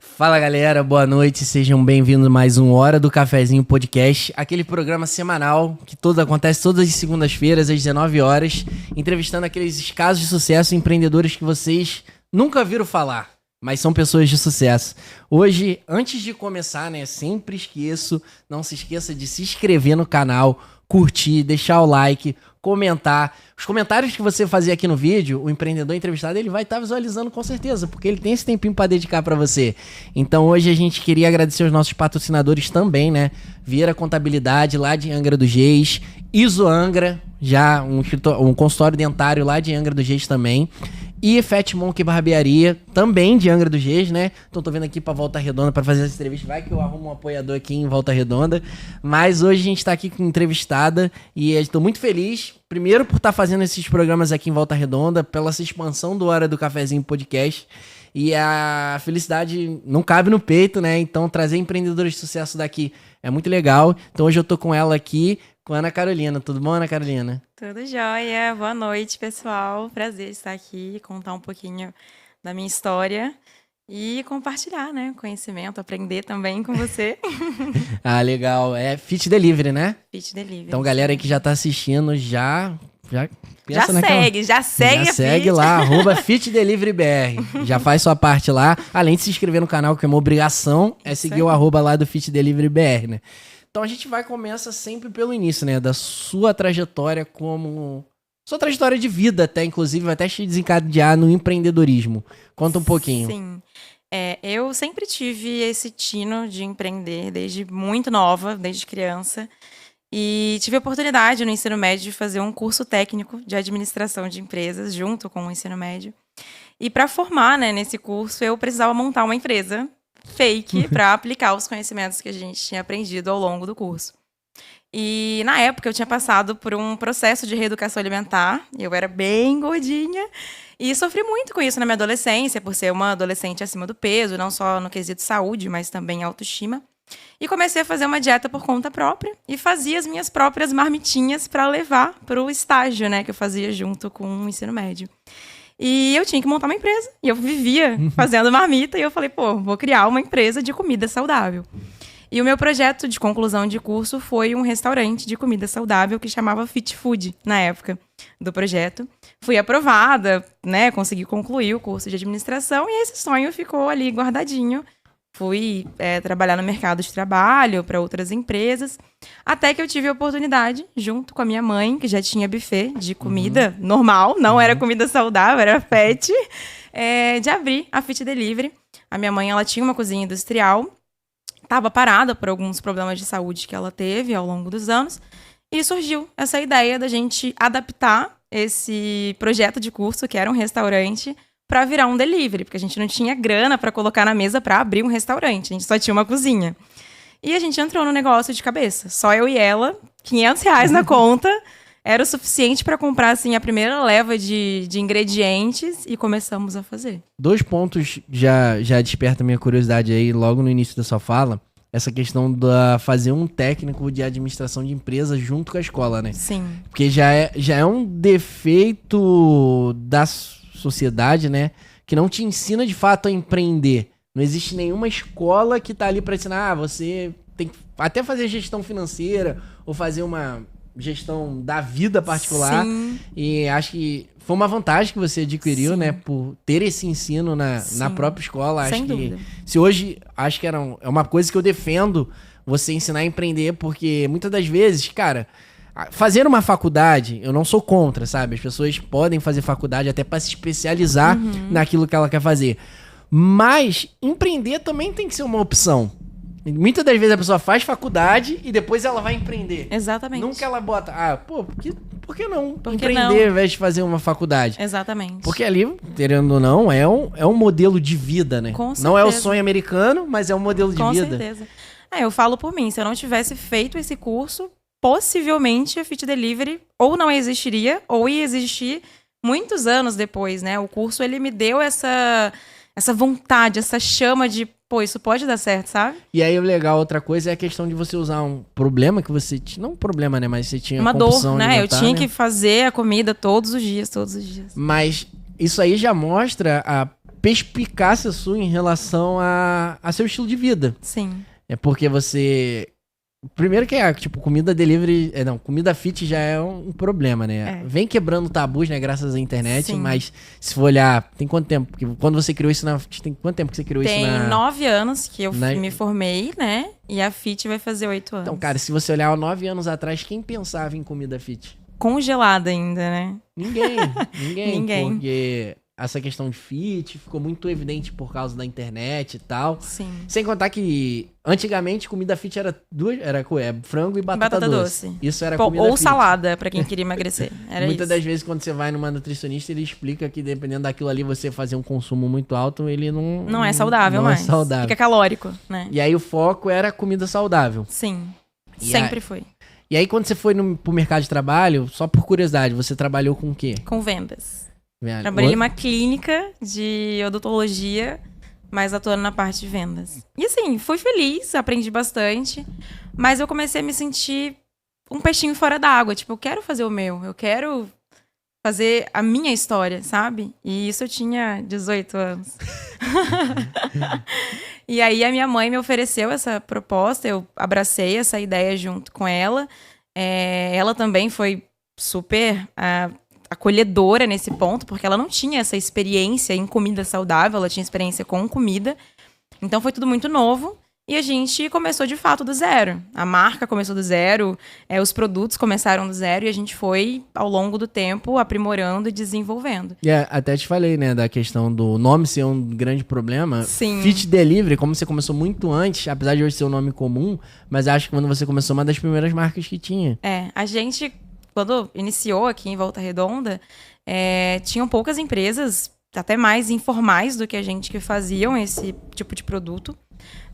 Fala galera, boa noite, sejam bem-vindos a mais um Hora do Cafezinho Podcast, aquele programa semanal que acontece todas as segundas-feiras às 19 horas, entrevistando aqueles casos de sucesso, empreendedores que vocês nunca viram falar, mas são pessoas de sucesso. Hoje, antes de começar, sempre esqueço, não se esqueça de se inscrever no canal, curtir, deixar o like, comentar. Os comentários que você fazer aqui no vídeo, o empreendedor entrevistado, ele vai estar visualizando com certeza, porque ele tem esse tempinho para dedicar para você. Então hoje a gente queria agradecer aos nossos patrocinadores também, né? Vieira Contabilidade, lá de Angra dos Reis, Iso Angra, já um consultório dentário lá de Angra dos Reis também. E Fat Monk Barbearia, também de Angra dos Reis, né? Então tô vindo aqui pra Volta Redonda pra fazer essa entrevista. Vai que eu arrumo um apoiador aqui em Volta Redonda. Mas hoje a gente tá aqui com entrevistada e eu tô muito feliz. Primeiro por estar fazendo esses programas aqui em Volta Redonda, pela essa expansão do Hora do Cafezinho Podcast. E a felicidade não cabe no peito, né? Então trazer empreendedores de sucesso daqui é muito legal. Então hoje eu tô com ela aqui, com a Ana Carolina. Tudo bom, Ana Carolina? Tudo jóia. Boa noite, pessoal. Prazer estar aqui, contar um pouquinho da minha história e compartilhar, né? Conhecimento, aprender também com você. Ah, legal. É Fit Delivery, né? Fit Delivery. Então, galera aí que já tá assistindo, já segue lá, @FitDeliveryBR. Já faz sua parte lá. Além de se inscrever no canal, que é uma obrigação, é seguir o @ lá do Fit Delivery BR, né? Então a gente começa sempre pelo início, né? Da sua trajetória sua trajetória de vida até, inclusive, vai até te desencadear no empreendedorismo. Conta um pouquinho. Sim. Eu sempre tive esse tino de empreender desde muito nova, desde criança. E tive a oportunidade no ensino médio de fazer um curso técnico de administração de empresas junto com o ensino médio. E para formar, né, nesse curso, eu precisava montar uma empresa fake para aplicar os conhecimentos que a gente tinha aprendido ao longo do curso. E na época eu tinha passado por um processo de reeducação alimentar, eu era bem gordinha e sofri muito com isso na minha adolescência, por ser uma adolescente acima do peso, não só no quesito saúde, mas também autoestima. E comecei a fazer uma dieta por conta própria e fazia as minhas próprias marmitinhas para levar para o estágio, né, que eu fazia junto com o ensino médio. E eu tinha que montar uma empresa. E eu vivia fazendo marmita. E eu falei, vou criar uma empresa de comida saudável. E o meu projeto de conclusão de curso foi um restaurante de comida saudável que chamava Fit Food, na época do projeto. Fui aprovada, né? Consegui concluir o curso de administração. E esse sonho ficou ali guardadinho. Fui trabalhar no mercado de trabalho para outras empresas, até que eu tive a oportunidade, junto com a minha mãe, que já tinha buffet de comida normal, não era comida saudável, era pet, de abrir a Fit Delivery. A minha mãe, ela tinha uma cozinha industrial, estava parada por alguns problemas de saúde que ela teve ao longo dos anos, e surgiu essa ideia da gente adaptar esse projeto de curso, que era um restaurante, para virar um delivery, porque a gente não tinha grana para colocar na mesa para abrir um restaurante, a gente só tinha uma cozinha. E a gente entrou no negócio de cabeça, só eu e ela, R$500 na conta, era o suficiente para comprar assim, a primeira leva de ingredientes e começamos a fazer. 2 pontos já despertam minha curiosidade aí, logo no início da sua fala, essa questão da fazer um técnico de administração de empresas junto com a escola, né? Sim. Porque já é um defeito da sociedade, né, que não te ensina de fato a empreender. Não existe nenhuma escola que tá ali para ensinar, você tem que até fazer gestão financeira ou fazer uma gestão da vida particular. Sim. E acho que foi uma vantagem que você adquiriu, né, por ter esse ensino na própria escola. Acho que se hoje, acho que é uma coisa que eu defendo, você ensinar a empreender, porque muitas das vezes, cara, fazer uma faculdade, eu não sou contra, sabe? As pessoas podem fazer faculdade até para se especializar naquilo que ela quer fazer. Mas empreender também tem que ser uma opção. Muitas das vezes a pessoa faz faculdade e depois ela vai empreender. Exatamente. Nunca ela bota, por que não empreender ao invés de fazer uma faculdade? Exatamente. Porque ali, querendo ou não, é um modelo de vida, né? Com certeza. Não é o sonho americano, mas é um modelo de vida. Com certeza. Eu falo por mim, se eu não tivesse feito esse curso, possivelmente a Fit Delivery ou não existiria, ou ia existir muitos anos depois, né? O curso, ele me deu essa vontade, essa chama de, isso pode dar certo, sabe? E aí, o legal, outra coisa é a questão de você usar um problema que você tinha, não um problema, né? Mas você tinha uma dor, né? Eu tinha que fazer a comida todos os dias. Mas isso aí já mostra perspicácia sua em relação a seu estilo de vida. Sim. É porque você... Primeiro que tipo, comida delivery... comida fit já é um problema, né? Vem quebrando tabus, né? Graças à internet, Sim. Mas se for olhar... Tem quanto tempo? Porque quando você criou isso Tem quanto tempo que você criou isso Tem 9 anos que eu me formei, né? E a fit vai fazer 8 anos. Então, cara, se você olhar 9 anos atrás, quem pensava em comida fit? Congelada ainda, né? Ninguém. Porque... Essa questão de fit ficou muito evidente por causa da internet e tal. Sim. Sem contar que antigamente comida fit era frango e batata doce. Isso era comida ou fit. salada, pra quem queria emagrecer. Era Muitas isso. das vezes quando você vai numa nutricionista, ele explica que dependendo daquilo ali você fazer um consumo muito alto, ele não é saudável não mais. É saudável. Fica calórico, né? E aí o foco era comida saudável. Sim. E Sempre foi. E aí quando você foi pro mercado de trabalho, só por curiosidade, você trabalhou com o quê? Com vendas. Velho. Trabalhei em uma clínica de odontologia, mas atuando na parte de vendas. E assim, fui feliz, aprendi bastante, mas eu comecei a me sentir um peixinho fora d'água. Tipo, eu quero fazer o meu, eu quero fazer a minha história, sabe? E isso eu tinha 18 anos. E aí a minha mãe me ofereceu essa proposta, eu abracei essa ideia junto com ela. Ela também foi super... acolhedora nesse ponto, porque ela não tinha essa experiência em comida saudável, ela tinha experiência com comida. Então foi tudo muito novo e a gente começou de fato do zero. A marca começou do zero, os produtos começaram do zero e a gente foi, ao longo do tempo, aprimorando e desenvolvendo. E até te falei, né, da questão do nome ser um grande problema. Sim. Fit Delivery, como você começou muito antes, apesar de hoje ser um nome comum, mas acho que quando você começou, uma das primeiras marcas que tinha. A gente... Quando iniciou aqui em Volta Redonda, tinham poucas empresas, até mais informais do que a gente, que faziam esse tipo de produto.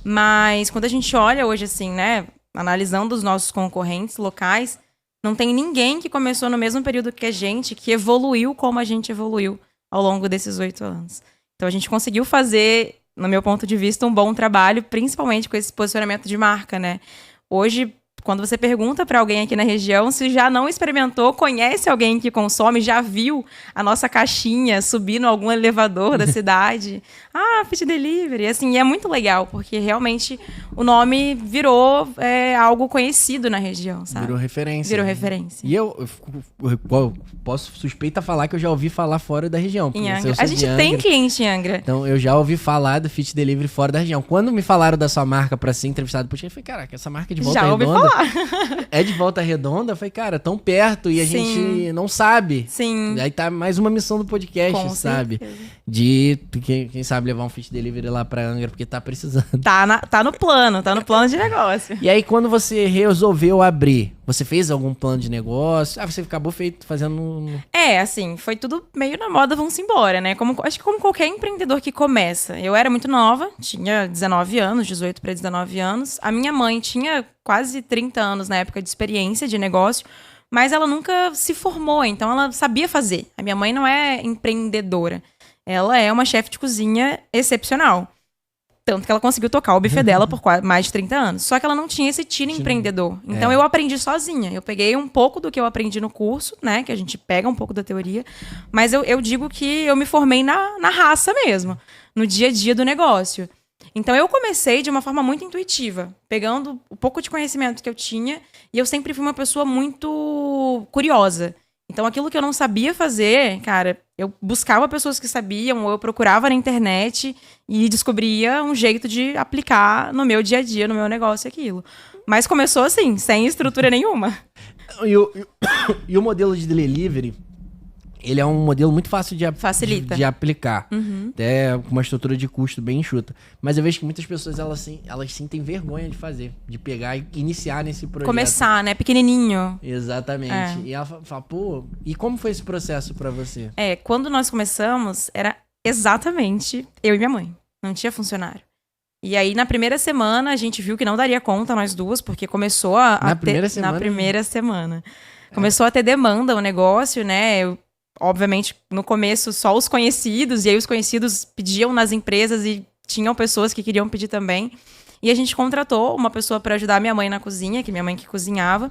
Mas quando a gente olha hoje, assim, né, analisando os nossos concorrentes locais, não tem ninguém que começou no mesmo período que a gente, que evoluiu como a gente evoluiu ao longo desses 8 anos. Então a gente conseguiu fazer, no meu ponto de vista, um bom trabalho, principalmente com esse posicionamento de marca, né? Hoje, quando você pergunta para alguém aqui na região se já não experimentou, conhece alguém que consome, já viu a nossa caixinha subir em algum elevador da cidade. Fit Delivery. Assim, é muito legal, porque realmente o nome virou algo conhecido na região, sabe? Virou referência. Virou referência. E eu posso suspeita falar que eu já ouvi falar fora da região. Em Angra. A gente tem cliente em Angra. Então, eu já ouvi falar do Fit Delivery fora da região. Quando me falaram da sua marca pra ser entrevistado, eu falei, caraca, essa marca é de Volta Redonda. Já ouvi falar. É de Volta Redonda? Eu falei, cara, tão perto e a gente não sabe. Sim. Aí tá mais uma missão do podcast, com sabe? Certeza. De, quem sabe, levar um Fit Delivery lá pra Angra, porque tá precisando. Tá no plano de negócio. E aí, quando você resolveu abrir, você fez algum plano de negócio? Você acabou fazendo... Assim, foi tudo meio na moda, vamos embora, né? Acho que como qualquer empreendedor que começa. Eu era muito nova, tinha 19 anos, 18 para 19 anos. A minha mãe tinha quase 30 anos na época de experiência de negócio, mas ela nunca se formou, então ela sabia fazer. A minha mãe não é empreendedora. Ela é uma chefe de cozinha excepcional. Tanto que ela conseguiu tocar o buffet dela por mais de 30 anos. Só que ela não tinha esse tino empreendedor. Então eu aprendi sozinha. Eu peguei um pouco do que eu aprendi no curso, né? Que a gente pega um pouco da teoria. Mas eu digo que eu me formei na raça mesmo. No dia a dia do negócio. Então eu comecei de uma forma muito intuitiva. Pegando o pouco de conhecimento que eu tinha. E eu sempre fui uma pessoa muito curiosa. Então, aquilo que eu não sabia fazer, cara, eu buscava pessoas que sabiam, ou eu procurava na internet e descobria um jeito de aplicar no meu dia a dia, no meu negócio, aquilo. Mas começou assim, sem estrutura nenhuma. E o modelo de delivery, ele é um modelo muito fácil de aplicar. Uhum. Até com uma estrutura de custo bem enxuta. Mas eu vejo que muitas pessoas, elas sentem vergonha de fazer. De pegar e iniciar nesse projeto. Começar, né? Pequenininho. Exatamente. E ela fala, pô... E como foi esse processo pra você? Quando nós começamos, era exatamente eu e minha mãe. Não tinha funcionário. E aí, na primeira semana, a gente viu que não daria conta, nós duas, porque começou Na primeira semana. Começou a ter demanda o negócio, né? Obviamente, no começo, só os conhecidos, e aí os conhecidos pediam nas empresas e tinham pessoas que queriam pedir também. E a gente contratou uma pessoa para ajudar minha mãe na cozinha, que minha mãe que cozinhava.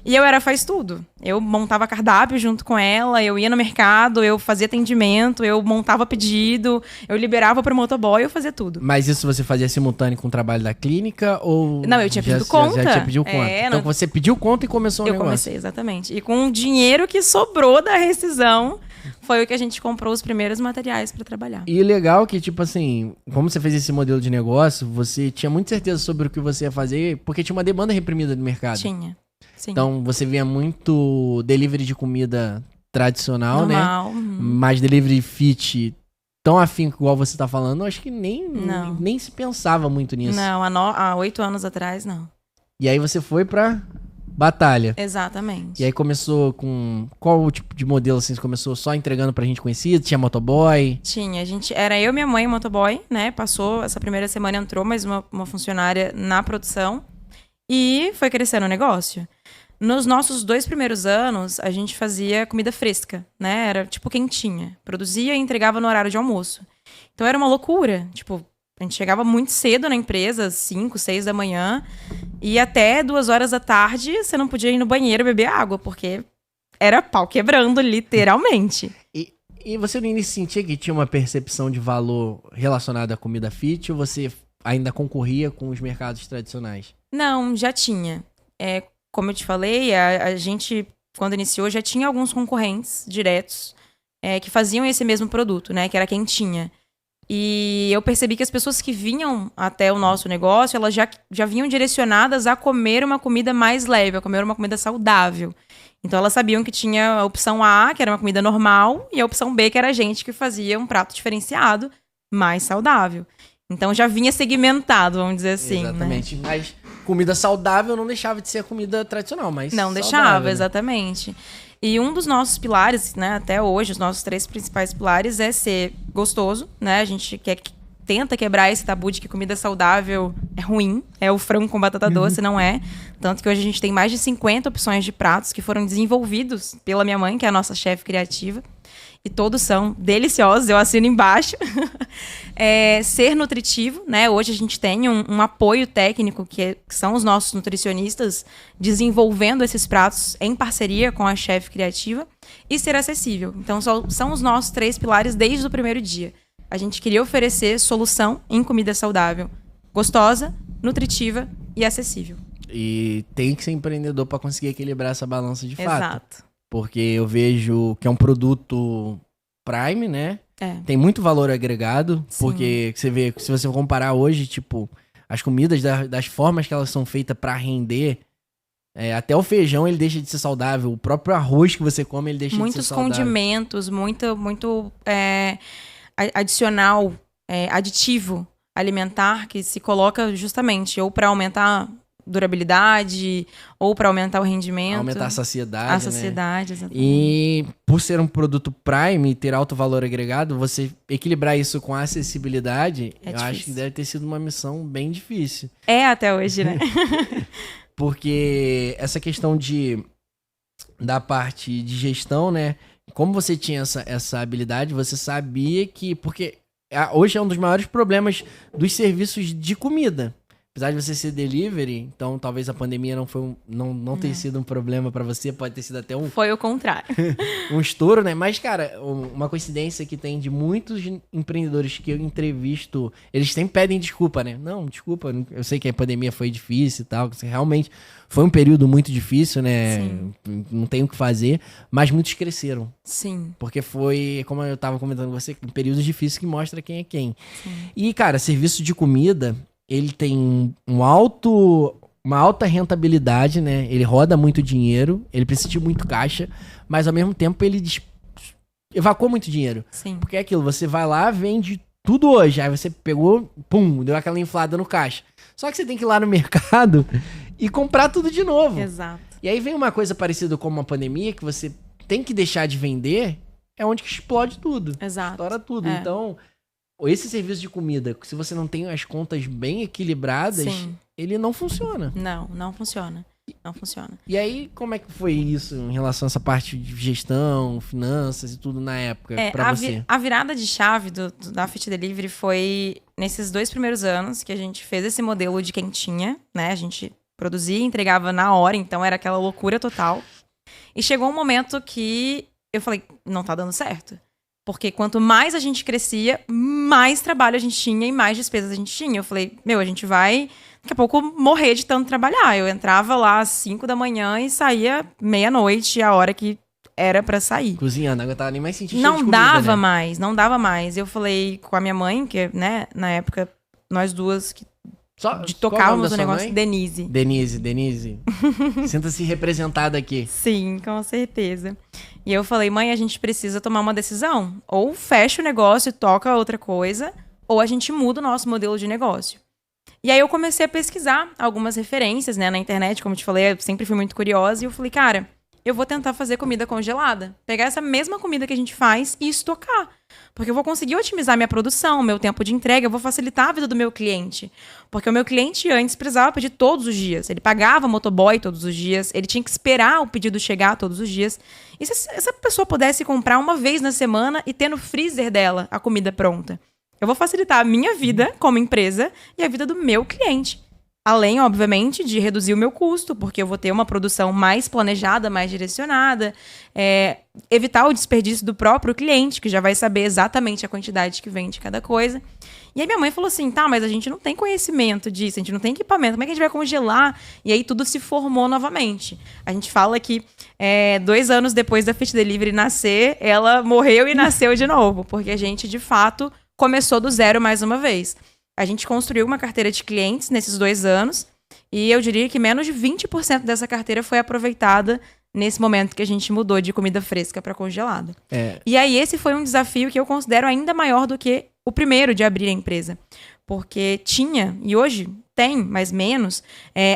E eu era faz tudo. Eu montava cardápio junto com ela, eu ia no mercado, eu fazia atendimento, eu montava pedido, eu liberava pro motoboy, eu fazia tudo. Mas isso você fazia simultâneo com o trabalho da clínica ou... Não, eu tinha pedido conta. Já tinha pedido conta. Então você pediu conta e começou o negócio. Eu comecei, exatamente. E com o dinheiro que sobrou da rescisão, foi o que a gente comprou os primeiros materiais para trabalhar. E legal que, tipo assim, como você fez esse modelo de negócio, você tinha muita certeza sobre o que você ia fazer, porque tinha uma demanda reprimida no mercado. Tinha, sim. Então, você via muito delivery de comida tradicional, normal, né? Mas delivery fit tão afinco igual você tá falando, eu acho que nem se pensava muito nisso. Não, há 8 anos atrás, não. E aí você foi pra batalha. Exatamente. E aí começou com... Qual o tipo de modelo, assim? Você começou só entregando pra gente conhecido? Tinha motoboy? Tinha. Era eu, minha mãe e o motoboy, né? Passou, essa primeira semana entrou mais uma funcionária na produção. E foi crescendo o negócio. Nos nossos 2 primeiros anos, a gente fazia comida fresca, né? Era tipo quentinha. Produzia e entregava no horário de almoço. Então era uma loucura. Tipo, a gente chegava muito cedo na empresa, 5, 6 da manhã. E até 2 horas da tarde, você não podia ir no banheiro beber água, porque era pau quebrando, literalmente. E você no início sentia que tinha uma percepção de valor relacionada à comida fit ou você ainda concorria com os mercados tradicionais? Não, já tinha. Como eu te falei, a gente, quando iniciou, já tinha alguns concorrentes diretos que faziam esse mesmo produto, né? Que era quentinha. E eu percebi que as pessoas que vinham até o nosso negócio, elas já vinham direcionadas a comer uma comida mais leve, a comer uma comida saudável. Então elas sabiam que tinha a opção A, que era uma comida normal, e a opção B, que era a gente que fazia um prato diferenciado, mais saudável. Então já vinha segmentado, vamos dizer assim. Exatamente. Né? Mas comida saudável não deixava de ser a comida tradicional, mas não saudável, deixava, né? Exatamente. E um dos nossos pilares, né, até hoje, os nossos 3 principais pilares é ser gostoso, né? A gente tenta quebrar esse tabu de que comida saudável é ruim, é o frango com batata doce, não é. Tanto que hoje a gente tem mais de 50 opções de pratos que foram desenvolvidos pela minha mãe, que é a nossa chefe criativa. E todos são deliciosos, eu assino embaixo. Ser nutritivo, né? Hoje a gente tem um apoio técnico, que são os nossos nutricionistas desenvolvendo esses pratos em parceria com a chefe criativa. E ser acessível. Então, são os nossos 3 pilares desde o primeiro dia. A gente queria oferecer solução em comida saudável, gostosa, nutritiva e acessível. E tem que ser empreendedor para conseguir equilibrar essa balança de fato. Exato. Porque eu vejo que é um produto Prime, né? Tem muito valor agregado. Sim. Porque você vê, se você comparar hoje, tipo, as comidas das formas que elas são feitas para render, até o feijão ele deixa de ser saudável. O próprio arroz que você come, ele deixa de ser saudável. Muitos condimentos, muito adicional, aditivo alimentar que se coloca justamente ou para aumentar durabilidade ou para aumentar o rendimento. Aumentar a saciedade, A saciedade, né? Exatamente. E por ser um produto Prime e ter alto valor agregado, você equilibrar isso com a acessibilidade, eu acho que deve ter sido uma missão bem difícil. Até hoje, né? Porque essa questão da parte de gestão, né? Como você tinha essa habilidade, você sabia que... Porque hoje é um dos maiores problemas dos serviços de comida. Apesar de você ser delivery, então talvez a pandemia não tenha sido um problema pra você, pode ter sido até Foi o contrário. um estouro, né? Mas, cara, uma coincidência que tem de muitos empreendedores que eu entrevisto, eles sempre pedem desculpa, né? Não, desculpa, eu sei que a pandemia foi difícil e tal, que realmente foi um período muito difícil, né? Sim. Não tem o que fazer, mas muitos cresceram. Sim. Porque foi, como eu tava comentando com você, um período difícil que mostra quem é quem. Sim. E, cara, serviço de comida... Ele tem uma alta rentabilidade, né? Ele roda muito dinheiro, ele precisa de muito caixa, mas ao mesmo tempo ele evacua muito dinheiro. Sim. Porque é aquilo, você vai lá, vende tudo hoje, aí você pegou, pum, deu aquela inflada no caixa. Só que você tem que ir lá no mercado e comprar tudo de novo. Exato. E aí vem uma coisa parecida com uma pandemia, que você tem que deixar de vender, é onde que explode tudo. Exato. Estoura tudo. Então... Esse serviço de comida, se você não tem as contas bem equilibradas, sim, ele não funciona. Não funciona. Não funciona. E aí, como é que foi isso em relação a essa parte de gestão, finanças e tudo na época pra você? A virada de chave da Fit Delivery foi nesses 2 primeiros anos que a gente fez esse modelo de quentinha, né? A gente produzia e entregava na hora, então era aquela loucura total. E chegou um momento que eu falei, não tá dando certo. Porque quanto mais a gente crescia, mais trabalho a gente tinha e mais despesas a gente tinha. Eu falei, a gente vai, daqui a pouco, morrer de tanto trabalhar. Eu entrava lá às 5 da manhã e saía meia-noite, a hora que era pra sair. Cozinhando, não aguentava nem mais sentir cheiro Não de comida, dava né? mais, não dava mais. Eu falei com a minha mãe, que, né, na época, nós duas que Qual tocávamos o o nome da negócio, sua mãe? Denise. Sinta-se representada aqui. Sim, com certeza. E eu falei, mãe, a gente precisa tomar uma decisão. Ou fecha o negócio e toca outra coisa, ou a gente muda o nosso modelo de negócio. E aí eu comecei a pesquisar algumas referências, né, na internet, como eu te falei, eu sempre fui muito curiosa, e eu falei, cara, eu vou tentar fazer comida congelada. Pegar essa mesma comida que a gente faz e estocar. Porque eu vou conseguir otimizar minha produção, meu tempo de entrega, eu vou facilitar a vida do meu cliente. Porque o meu cliente antes precisava pedir todos os dias. Ele pagava motoboy todos os dias, ele tinha que esperar o pedido chegar todos os dias. E se essa pessoa pudesse comprar uma vez na semana e ter no freezer dela a comida pronta? Eu vou facilitar a minha vida como empresa e a vida do meu cliente. Além, obviamente, de reduzir o meu custo, porque eu vou ter uma produção mais planejada, mais direcionada, evitar o desperdício do próprio cliente, que já vai saber exatamente a quantidade que vem de cada coisa. E aí minha mãe falou assim, tá, mas a gente não tem conhecimento disso, a gente não tem equipamento, como é que a gente vai congelar? E aí tudo se formou novamente. A gente fala que 2 anos depois da Fit Delivery nascer, ela morreu e nasceu de novo, porque a gente, de fato, começou do zero mais uma vez. A gente construiu uma carteira de clientes nesses 2 anos e eu diria que menos de 20% dessa carteira foi aproveitada nesse momento que a gente mudou de comida fresca para congelada. E aí esse foi um desafio que eu considero ainda maior do que o primeiro de abrir a empresa. Porque tinha, e hoje tem, mas menos,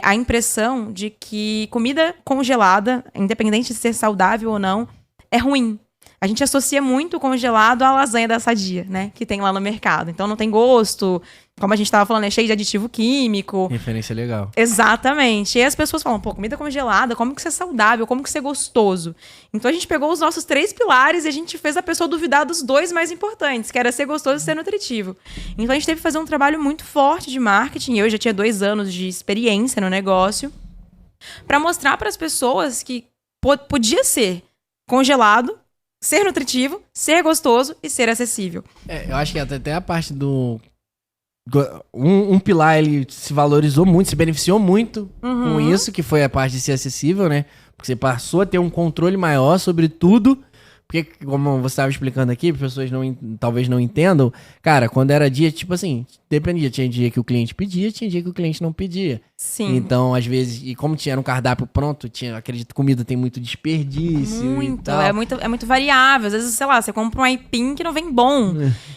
a impressão de que comida congelada, independente de ser saudável ou não, é ruim. A gente associa muito o congelado à lasanha da Sadia, né? Que tem lá no mercado. Então não tem gosto, como a gente estava falando, é cheio de aditivo químico. Referência legal. Exatamente. E aí as pessoas falam, pô, comida congelada, como que isso é saudável, como que isso é gostoso? Então a gente pegou os nossos 3 pilares e a gente fez a pessoa duvidar dos 2 mais importantes, que era ser gostoso e ser nutritivo. Então a gente teve que fazer um trabalho muito forte de marketing. Eu já tinha 2 anos de experiência no negócio, para mostrar para as pessoas que podia ser congelado, ser nutritivo, ser gostoso e ser acessível. Eu acho que até a parte do... Um pilar, ele se valorizou muito, se beneficiou muito com isso, que foi a parte de ser acessível, né? Porque você passou a ter um controle maior sobre tudo. Porque, como você estava explicando aqui, as pessoas talvez não entendam. Cara, quando era dia, tipo assim, dependia. Tinha dia que o cliente pedia, tinha dia que o cliente não pedia. Sim. Então, às vezes, e como tinha um cardápio pronto, acredito que comida tem muito desperdício Muito, e tal. é muito variável. Às vezes, sei lá, você compra um aipim que não vem bom.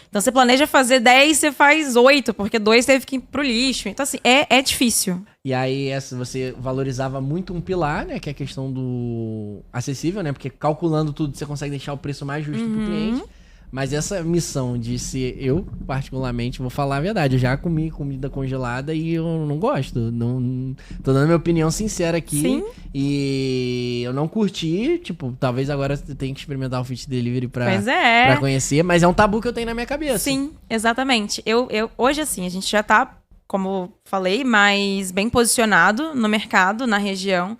Então, você planeja fazer 10, você faz 8, porque 2 teve que ir pro lixo. Então, assim, é difícil. E aí, você valorizava muito um pilar, né? Que é a questão do acessível, né? Porque calculando tudo, você consegue deixar o preço mais justo pro cliente. Mas essa missão de ser... Eu, particularmente, vou falar a verdade. Eu já comi comida congelada e eu não gosto. Não, tô dando minha opinião sincera aqui. Sim. E eu não curti. Tipo, talvez agora você tenha que experimentar o Fit Delivery pra conhecer. Mas é um tabu que eu tenho na minha cabeça. Sim, exatamente. Hoje, assim, a gente já tá, como falei, mais bem posicionado no mercado, na região.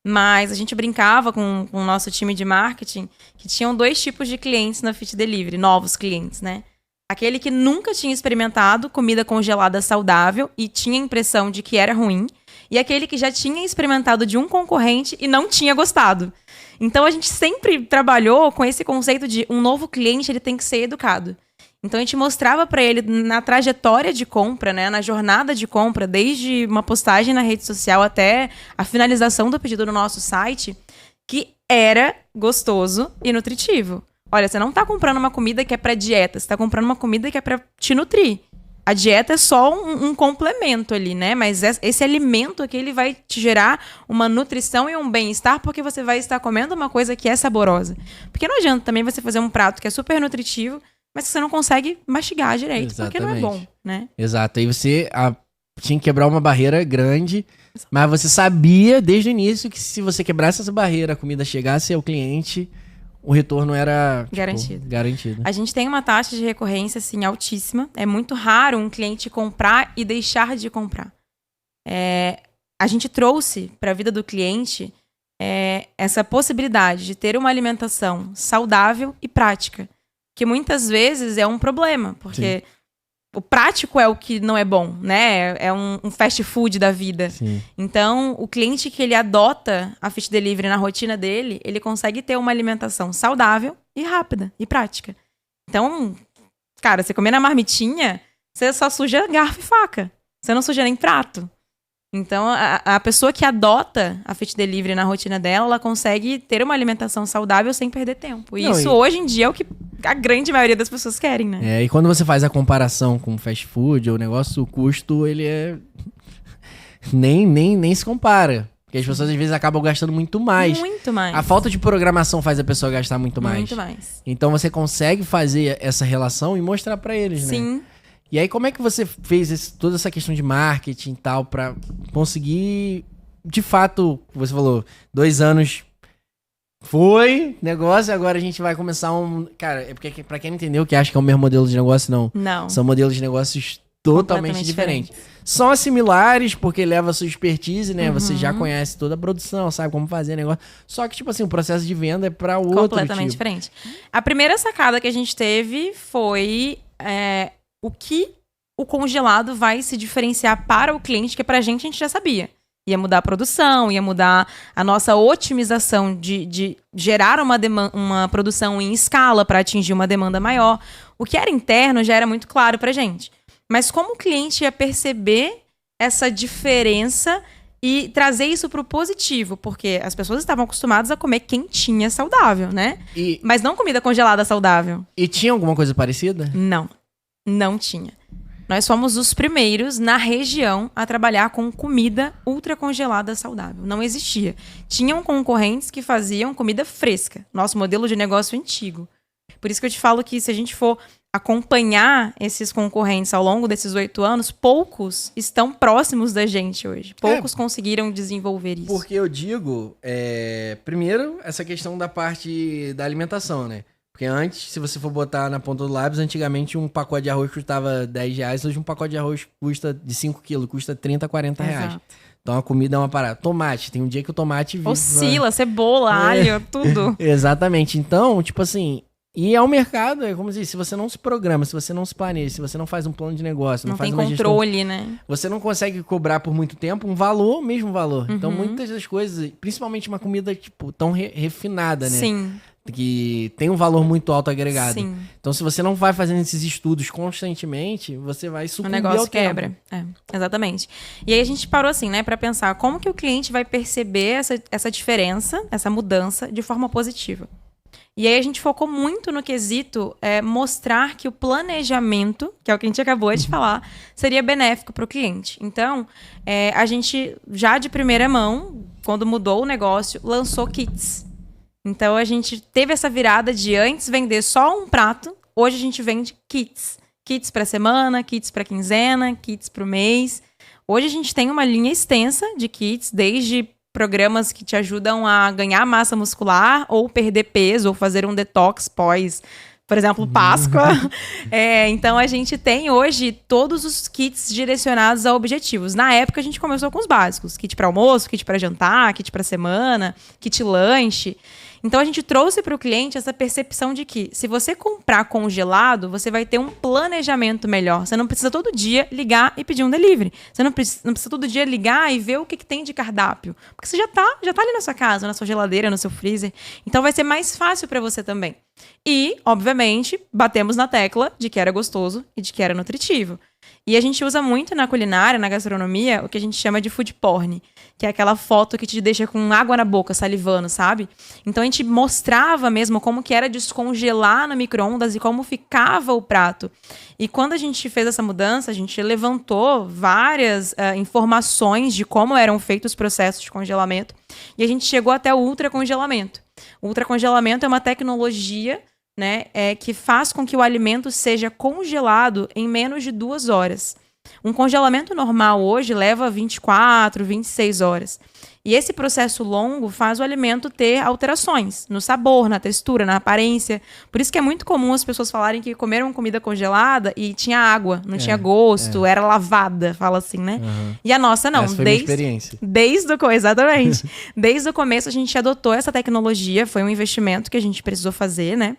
Mas a gente brincava com o nosso time de marketing que tinham 2 tipos de clientes na Fit Delivery, novos clientes, né? Aquele que nunca tinha experimentado comida congelada saudável e tinha a impressão de que era ruim. E aquele que já tinha experimentado de um concorrente e não tinha gostado. Então a gente sempre trabalhou com esse conceito de um novo cliente, ele tem que ser educado. Então a gente mostrava para ele na trajetória de compra, né, na jornada de compra, desde uma postagem na rede social até a finalização do pedido no nosso site, que era gostoso e nutritivo. Olha, você não tá comprando uma comida que é para dieta, você tá comprando uma comida que é para te nutrir. A dieta é só um complemento ali, né? Mas esse alimento aqui, ele vai te gerar uma nutrição e um bem-estar, porque você vai estar comendo uma coisa que é saborosa. Porque não adianta também você fazer um prato que é super nutritivo, mas que você não consegue mastigar direito, porque não é bom, né? Exato. Aí você tinha que quebrar uma barreira grande, mas você sabia desde o início que se você quebrasse essa barreira, a comida chegasse ao cliente, o retorno era garantido. A gente tem uma taxa de recorrência, assim, altíssima. É muito raro um cliente comprar e deixar de comprar. A gente trouxe para a vida do cliente essa possibilidade de ter uma alimentação saudável e prática, que muitas vezes é um problema, porque o prático é o que não é bom, né? É um fast food da vida. Sim. Então, o cliente que ele adota a Fit Delivery na rotina dele, ele consegue ter uma alimentação saudável e rápida e prática. Então, cara, você comer na marmitinha, você só suja garfo e faca. Você não suja nem prato. Então, a pessoa que adota a Fit Delivery na rotina dela, ela consegue ter uma alimentação saudável sem perder tempo. E isso hoje em dia é o que a grande maioria das pessoas querem, né? E quando você faz a comparação com fast food, o negócio, o custo, ele nem se compara. Porque as pessoas às vezes acabam gastando muito mais. Muito mais. A falta de programação faz a pessoa gastar muito mais. Muito mais. Então você consegue fazer essa relação e mostrar pra eles, né? Sim. E aí, como é que você fez toda essa questão de marketing e tal pra conseguir, de fato, você falou, 2 anos foi negócio, agora a gente vai começar Cara, é porque pra quem não entendeu, que acha que é o mesmo modelo de negócio, não. Não. São modelos de negócios totalmente diferentes. São similares, porque leva a sua expertise, né? Você já conhece toda a produção, sabe como fazer negócio. Só que, tipo assim, o processo de venda é pra outro completamente diferente. A primeira sacada que a gente teve foi... o que o congelado vai se diferenciar para o cliente, que pra gente a gente já sabia. Ia mudar a produção, ia mudar a nossa otimização de gerar uma produção em escala para atingir uma demanda maior. O que era interno já era muito claro pra gente. Mas como o cliente ia perceber essa diferença e trazer isso pro positivo? Porque as pessoas estavam acostumadas a comer quentinha saudável, né? Mas não comida congelada saudável. E tinha alguma coisa parecida? Não tinha. Nós fomos os primeiros na região a trabalhar com comida ultra congelada saudável. Não existia. Tinham concorrentes que faziam comida fresca. Nosso modelo de negócio antigo. Por isso que eu te falo que se a gente for acompanhar esses concorrentes ao longo desses 8 anos, poucos estão próximos da gente hoje. Poucos conseguiram desenvolver isso. Porque eu digo, primeiro, essa questão da parte da alimentação, né? Porque antes, se você for botar na ponta do lápis, antigamente um pacote de arroz custava R$10, hoje um pacote de arroz custa de 5 quilos, custa 30, 40 reais. Exato. Então a comida é uma parada. Tomate, tem um dia que o tomate oscila, cebola, alho, tudo. Exatamente. Então, tipo assim, e é um mercado, é como se você não se programa, se você não se planeja, se você não faz um plano de negócio, não faz tem controle, né? Você não consegue cobrar por muito tempo um valor, mesmo valor. Então muitas das coisas, principalmente uma comida tipo tão refinada, né? Sim. Que tem um valor muito alto agregado. Sim. Então, se você não vai fazendo esses estudos constantemente, você vai sucumbir ao tempo. O negócio quebra. Exatamente. E aí a gente parou assim, né, para pensar como que o cliente vai perceber essa diferença, essa mudança de forma positiva. E aí a gente focou muito no quesito mostrar que o planejamento, que é o que a gente acabou de falar, seria benéfico para o cliente. Então, a gente, já de primeira mão, quando mudou o negócio, lançou kits. Então, a gente teve essa virada de antes vender só um prato, hoje a gente vende kits. Kits para semana, kits para quinzena, kits para o mês. Hoje a gente tem uma linha extensa de kits, desde programas que te ajudam a ganhar massa muscular ou perder peso ou fazer um detox pós, por exemplo, Páscoa. Então, a gente tem hoje todos os kits direcionados a objetivos. Na época, a gente começou com os básicos. Kit para almoço, kit para jantar, kit para semana, kit lanche. Então, a gente trouxe para o cliente essa percepção de que, se você comprar congelado, você vai ter um planejamento melhor. Você não precisa todo dia ligar e pedir um delivery. Você não precisa todo dia ligar e ver o que tem de cardápio. Porque você já tá ali na sua casa, na sua geladeira, no seu freezer. Então, vai ser mais fácil para você também. E, obviamente, batemos na tecla de que era gostoso e de que era nutritivo. E a gente usa muito na culinária, na gastronomia, o que a gente chama de food porn, que é aquela foto que te deixa com água na boca, salivando, sabe? Então a gente mostrava mesmo como que era descongelar no micro-ondas e como ficava o prato. E quando a gente fez essa mudança, a gente levantou várias informações de como eram feitos os processos de congelamento e a gente chegou até o ultracongelamento. O ultracongelamento é uma tecnologia, né, que faz com que o alimento seja congelado em menos de 2 horas. Um congelamento normal hoje leva 24, 26 horas. E esse processo longo faz o alimento ter alterações no sabor, na textura, na aparência. Por isso que é muito comum as pessoas falarem que comeram comida congelada e tinha água, não tinha gosto, era lavada, fala assim, né? E a nossa não. Essa foi minha experiência. Exatamente. Desde o começo a gente adotou essa tecnologia, foi um investimento que a gente precisou fazer, né?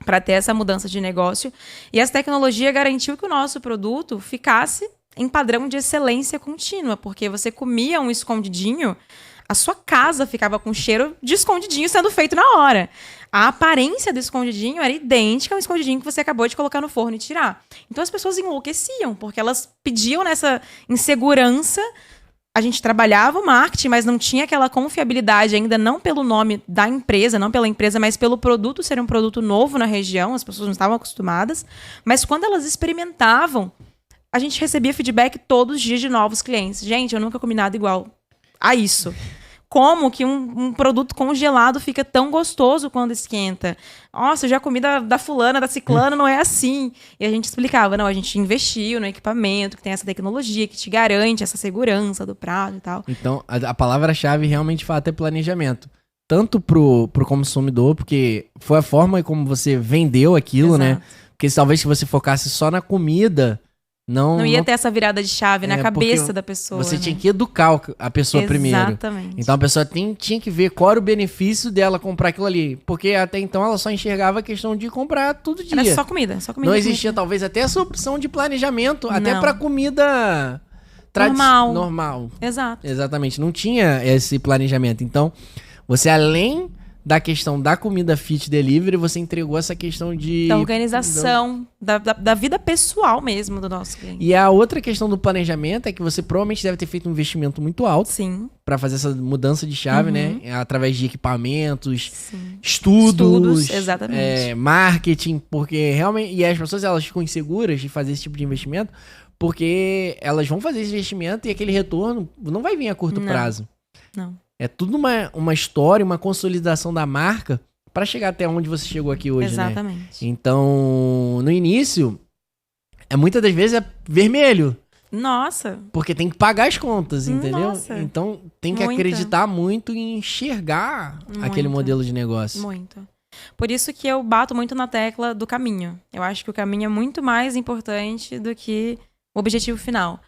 Para ter essa mudança de negócio. E essa tecnologia garantiu que o nosso produto ficasse em padrão de excelência contínua, porque você comia um escondidinho, a sua casa ficava com cheiro de escondidinho sendo feito na hora. A aparência do escondidinho era idêntica ao escondidinho que você acabou de colocar no forno e tirar. Então as pessoas enlouqueciam, porque elas pediam nessa insegurança. A gente trabalhava o marketing, mas não tinha aquela confiabilidade ainda, não pelo nome da empresa, não pela empresa, mas pelo produto ser um produto novo na região, as pessoas não estavam acostumadas. Mas quando elas experimentavam, a gente recebia feedback todos os dias de novos clientes. Gente, eu nunca comi nada igual a isso. Como que um produto congelado fica tão gostoso quando esquenta? Nossa, eu já comi da fulana, da ciclana, não é assim. E a gente explicava, não, a gente investiu no equipamento, que tem essa tecnologia, que te garante essa segurança do prato e tal. Então, a palavra-chave realmente de fato é planejamento. Tanto pro consumidor, porque foi a forma como você vendeu aquilo, Exato. né? Porque talvez se você focasse só na comida, não ia ter essa virada de chave na cabeça porque da pessoa. Você né? tinha que educar a pessoa primeiro. Exatamente. Então a pessoa tinha que ver qual era o benefício dela comprar aquilo ali. Porque até então ela só enxergava a questão de comprar todo dia. Era só comida. Não existia talvez até essa opção de planejamento, até Não. pra comida normal. Exato. Exatamente. Não tinha esse planejamento. Então, você além da questão da comida fit delivery, você entregou essa questão de... Da organização, da vida pessoal mesmo do nosso cliente. E a outra questão do planejamento é que você provavelmente deve ter feito um investimento muito alto. Sim. Pra fazer essa mudança de chave, né? Através de equipamentos, Sim. estudos, exatamente. Marketing, porque realmente... E as pessoas, elas ficam inseguras de fazer esse tipo de investimento, porque elas vão fazer esse investimento e aquele retorno não vai vir a curto prazo. Não. É tudo uma história, uma consolidação da marca para chegar até onde você chegou aqui hoje, Exatamente. né? Então, no início, muitas das vezes é vermelho. Nossa. Porque tem que pagar as contas, entendeu? Nossa. Então, tem que Muito. acreditar muito em enxergar aquele modelo de negócio. Muito. Por isso que eu bato muito na tecla do caminho. Eu acho que o caminho é muito mais importante do que o objetivo final.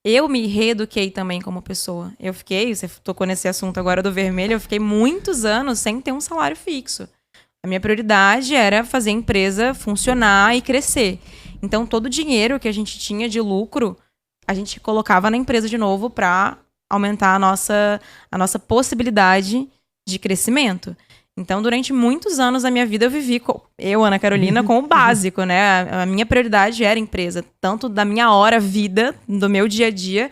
Eu me reeduquei também como pessoa. Você tocou nesse assunto agora do vermelho, eu fiquei muitos anos sem ter um salário fixo. A minha prioridade era fazer a empresa funcionar e crescer. Então, todo o dinheiro que a gente tinha de lucro, a gente colocava na empresa de novo para aumentar a nossa possibilidade de crescimento. Então, durante muitos anos da minha vida, eu vivi, Ana Carolina, com o básico, né? A minha prioridade era a empresa, tanto da minha hora vida, do meu dia a dia,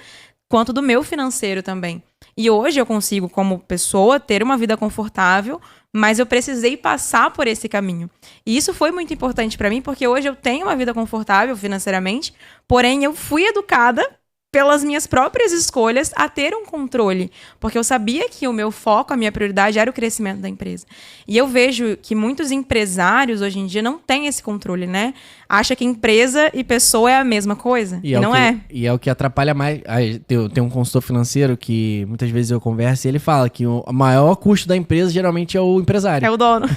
quanto do meu financeiro também. E hoje eu consigo, como pessoa, ter uma vida confortável, mas eu precisei passar por esse caminho. E isso foi muito importante para mim, porque hoje eu tenho uma vida confortável financeiramente, porém eu fui educada pelas minhas próprias escolhas a ter um controle. Porque eu sabia que o meu foco, a minha prioridade era o crescimento da empresa. E eu vejo que muitos empresários hoje em dia não têm esse controle, né? Acha que empresa e pessoa é a mesma coisa. E não é. E é o que atrapalha mais. Tem um consultor financeiro que muitas vezes eu converso e ele fala que o maior custo da empresa geralmente é o empresário. É o dono.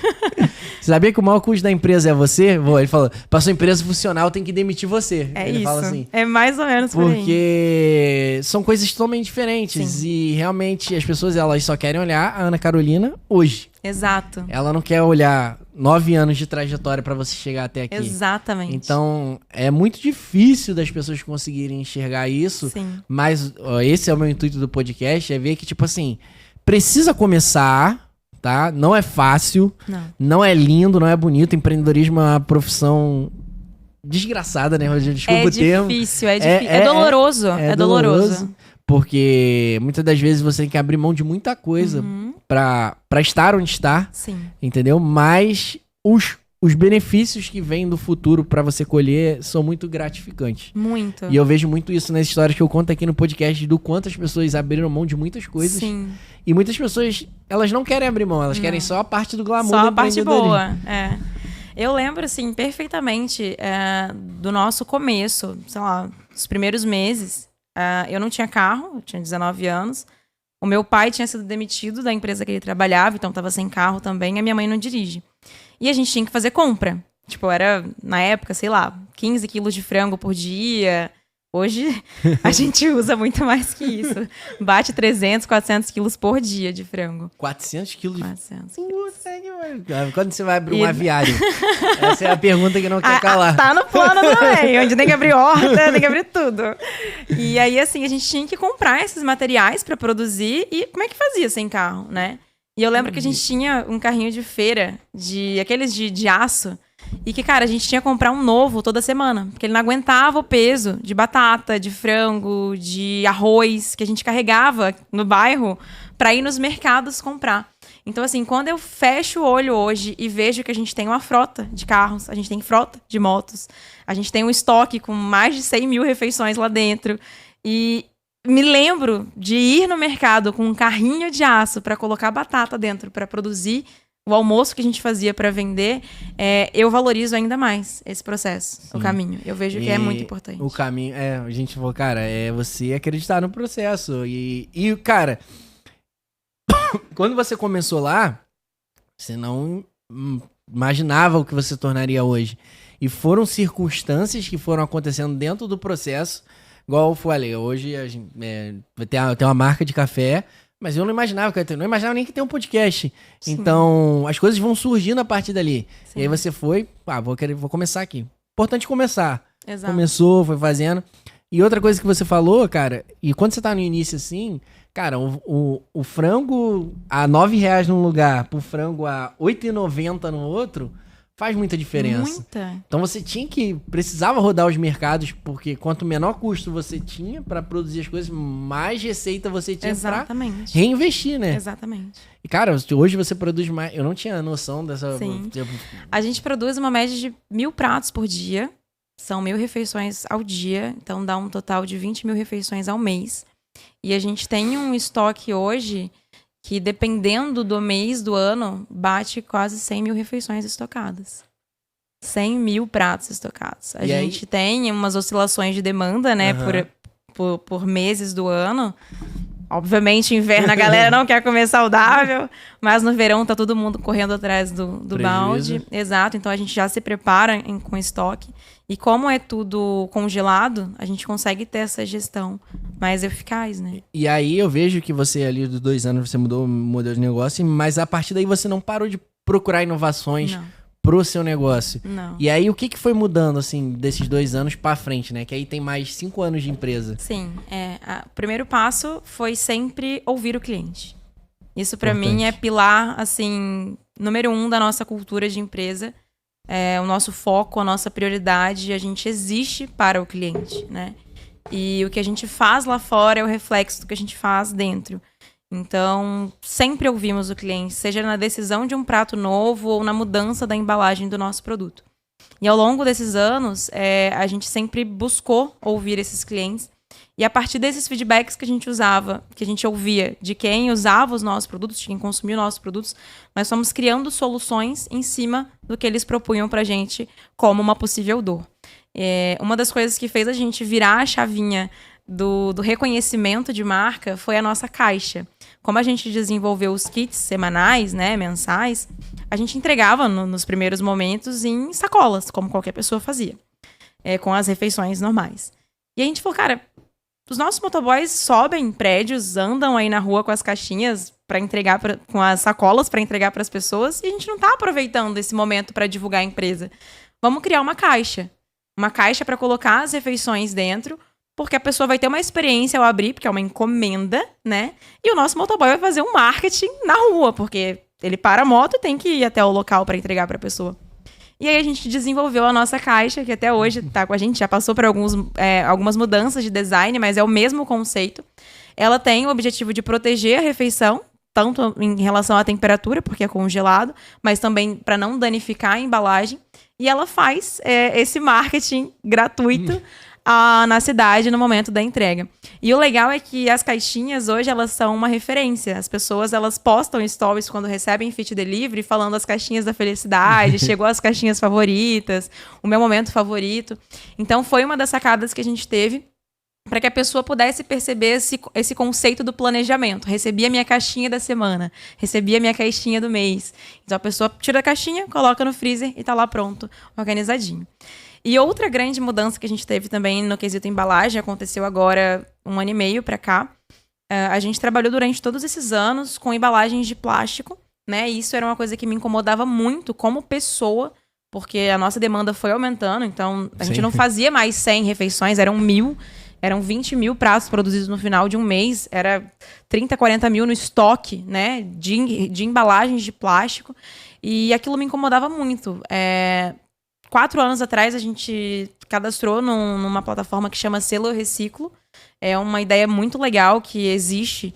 Você sabia que o maior custo da empresa é você? Ele falou, para sua empresa funcionar, eu tenho que demitir você. Ele fala assim. É mais ou menos por aí. Porque são coisas totalmente diferentes. Sim. E realmente as pessoas elas só querem olhar a Ana Carolina hoje. Exato. Ela não quer olhar 9 anos de trajetória para você chegar até aqui. Exatamente. Então, é muito difícil das pessoas conseguirem enxergar isso. Sim. Mas esse é o meu intuito do podcast, é ver que, tipo assim, precisa começar, tá? Não é fácil, não é lindo, não é bonito. Empreendedorismo é uma profissão desgraçada, né? Desculpa o termo. Difícil, é difícil, é doloroso. É doloroso. Porque muitas das vezes você tem que abrir mão de muita coisa pra estar onde está. Sim. Entendeu? Mas os benefícios que vêm do futuro pra você colher são muito gratificantes. Muito. E eu vejo muito isso nas histórias que eu conto aqui no podcast do quanto as pessoas abriram mão de muitas coisas. Sim. E muitas pessoas, elas não querem abrir mão, elas querem só a parte do glamour. Só do a parte boa, é. Eu lembro, assim, perfeitamente do nosso começo, sei lá, os primeiros meses. Eu não tinha carro, eu tinha 19 anos. O meu pai tinha sido demitido da empresa que ele trabalhava, então estava sem carro também. A minha mãe não dirige. E a gente tinha que fazer compra. Tipo, era, na época, sei lá, 15 quilos de frango por dia. Hoje, a gente usa muito mais que isso. Bate 300, 400 quilos por dia de frango. 400 quilos de... 400 Puta que pariu. Quando você vai abrir um aviário? Essa é a pergunta que não quer calar. Tá no plano também, onde tem que abrir horta, tem que abrir tudo. E aí, assim, a gente tinha que comprar esses materiais pra produzir. E como é que fazia sem carro, né? E eu lembro que a gente tinha um carrinho de feira, aqueles de aço. E que, cara, a gente tinha que comprar um novo toda semana. Porque ele não aguentava o peso de batata, de frango, de arroz, que a gente carregava no bairro pra ir nos mercados comprar. Então, assim, quando eu fecho o olho hoje e vejo que a gente tem uma frota de carros, a gente tem frota de motos, a gente tem um estoque com mais de 100 mil refeições lá dentro. E me lembro de ir no mercado com um carrinho de aço pra colocar batata dentro, pra produzir o almoço que a gente fazia para vender, eu valorizo ainda mais esse processo, o caminho. Eu vejo que é muito importante. O caminho, a gente falou, cara, é você acreditar no processo. E cara, quando você começou lá, você não imaginava o que você tornaria hoje. E foram circunstâncias que foram acontecendo dentro do processo. Igual eu falei, hoje a gente vai ter uma marca de café. Mas eu não imaginava não imaginava nem que tem um podcast. Sim. Então, as coisas vão surgindo a partir dali. Sim. E aí você foi, vou começar aqui. Importante começar. Exato. Começou, foi fazendo. E outra coisa que você falou, cara, e quando você tá no início assim, cara, o frango a R$9 num lugar, pro frango a R$8,90 no outro, faz muita diferença. Muita. Então você precisava rodar os mercados, porque quanto menor custo você tinha para produzir as coisas, mais receita você tinha para reinvestir, né? Exatamente. E cara, hoje você produz mais... Eu não tinha noção dessa... Sim. A gente produz uma média de 1.000 pratos por dia. São 1.000 refeições ao dia. Então dá um total de 20 mil refeições ao mês. E a gente tem um estoque hoje que, dependendo do mês, do ano, bate quase 100 mil refeições estocadas. 100 mil pratos estocados. A gente tem umas oscilações de demanda, né, por meses do ano. Obviamente, inverno a galera não quer comer saudável, mas no verão tá todo mundo correndo atrás do balde. Exato, então a gente já se prepara com estoque. E como é tudo congelado, a gente consegue ter essa gestão mais eficaz, né? E aí eu vejo que você ali dos 2 anos você mudou o modelo de negócio, mas a partir daí você não parou de procurar inovações pro seu negócio. Não. E aí o que foi mudando, assim, desses 2 anos pra frente, né? Que aí tem mais 5 anos de empresa. Sim, o primeiro passo foi sempre ouvir o cliente. Isso pra mim é pilar, assim, número 1 da nossa cultura de empresa. O nosso foco, a nossa prioridade, a gente existe para o cliente, né? E o que a gente faz lá fora é o reflexo do que a gente faz dentro. Então, sempre ouvimos o cliente, seja na decisão de um prato novo ou na mudança da embalagem do nosso produto. E ao longo desses anos, a gente sempre buscou ouvir esses clientes. E a partir desses feedbacks que a gente ouvia de quem usava os nossos produtos, de quem consumia os nossos produtos, nós fomos criando soluções em cima do que eles propunham pra gente como uma possível dor. Uma das coisas que fez a gente virar a chavinha do reconhecimento de marca foi a nossa caixa. Como a gente desenvolveu os kits semanais, né, mensais, a gente entregava nos primeiros momentos em sacolas, como qualquer pessoa fazia, com as refeições normais. E a gente falou, cara, os nossos motoboys sobem prédios, andam aí na rua com as caixinhas para entregar, com as sacolas para entregar para as pessoas, e a gente não tá aproveitando esse momento para divulgar a empresa. Vamos criar uma caixa para colocar as refeições dentro, porque a pessoa vai ter uma experiência ao abrir, porque é uma encomenda, né? E o nosso motoboy vai fazer um marketing na rua, porque ele para a moto e tem que ir até o local para entregar para a pessoa. E aí a gente desenvolveu a nossa caixa, que até hoje tá com a gente, já passou por algumas mudanças de design, mas é o mesmo conceito. Ela tem o objetivo de proteger a refeição, tanto em relação à temperatura, porque é congelado, mas também para não danificar a embalagem. E ela faz esse marketing gratuito na cidade no momento da entrega. E o legal é que as caixinhas hoje, elas são uma referência. As pessoas, elas postam stories quando recebem Fit Delivery, falando as caixinhas da felicidade, chegou as caixinhas favoritas, o meu momento favorito. Então, foi uma das sacadas que a gente teve para que a pessoa pudesse perceber esse conceito do planejamento. Recebi a minha caixinha da semana, recebi a minha caixinha do mês. Então, a pessoa tira a caixinha, coloca no freezer e tá lá pronto, organizadinho. E outra grande mudança que a gente teve também no quesito embalagem, aconteceu agora 1 ano e meio para cá. A gente trabalhou durante todos esses anos com embalagens de plástico, né? E isso era uma coisa que me incomodava muito como pessoa, porque a nossa demanda foi aumentando, então a gente não fazia mais 100 refeições, eram 1.000, eram 20 mil pratos produzidos no final de um mês, era 30, 40 mil no estoque, né? De embalagens de plástico, e aquilo me incomodava muito. 4 anos atrás, a gente cadastrou numa plataforma que chama Selo Reciclo. É uma ideia muito legal que existe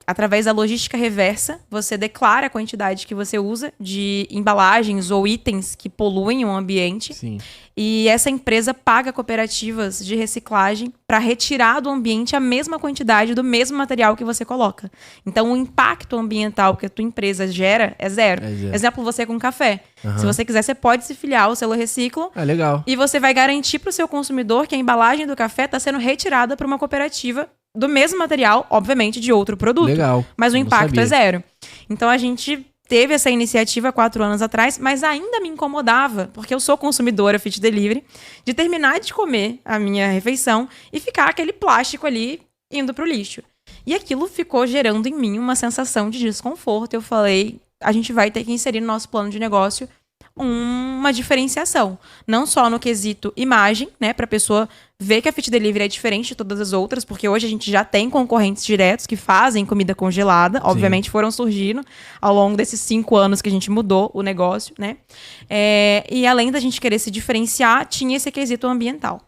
através da logística reversa. Você declara a quantidade que você usa de embalagens ou itens que poluem o ambiente. Sim. E essa empresa paga cooperativas de reciclagem para retirar do ambiente a mesma quantidade do mesmo material que você coloca. Então, o impacto ambiental que a tua empresa gera é zero. Exemplo, você com café. Uhum. Se você quiser, você pode se filiar ao Selo Reciclo. Legal. E você vai garantir para o seu consumidor que a embalagem do café está sendo retirada para uma cooperativa do mesmo material, obviamente, de outro produto. Legal. Mas o impacto é zero. Então, a gente teve essa iniciativa 4 anos atrás, mas ainda me incomodava, porque eu sou consumidora Fit Delivery, de terminar de comer a minha refeição e ficar aquele plástico ali indo pro lixo. E aquilo ficou gerando em mim uma sensação de desconforto. Eu falei, a gente vai ter que inserir no nosso plano de negócio uma diferenciação. Não só no quesito imagem, né, pra pessoa ver que a Fit Delivery é diferente de todas as outras, porque hoje a gente já tem concorrentes diretos que fazem comida congelada. Sim. Obviamente foram surgindo ao longo desses 5 anos que a gente mudou o negócio, né? E além da gente querer se diferenciar, tinha esse quesito ambiental.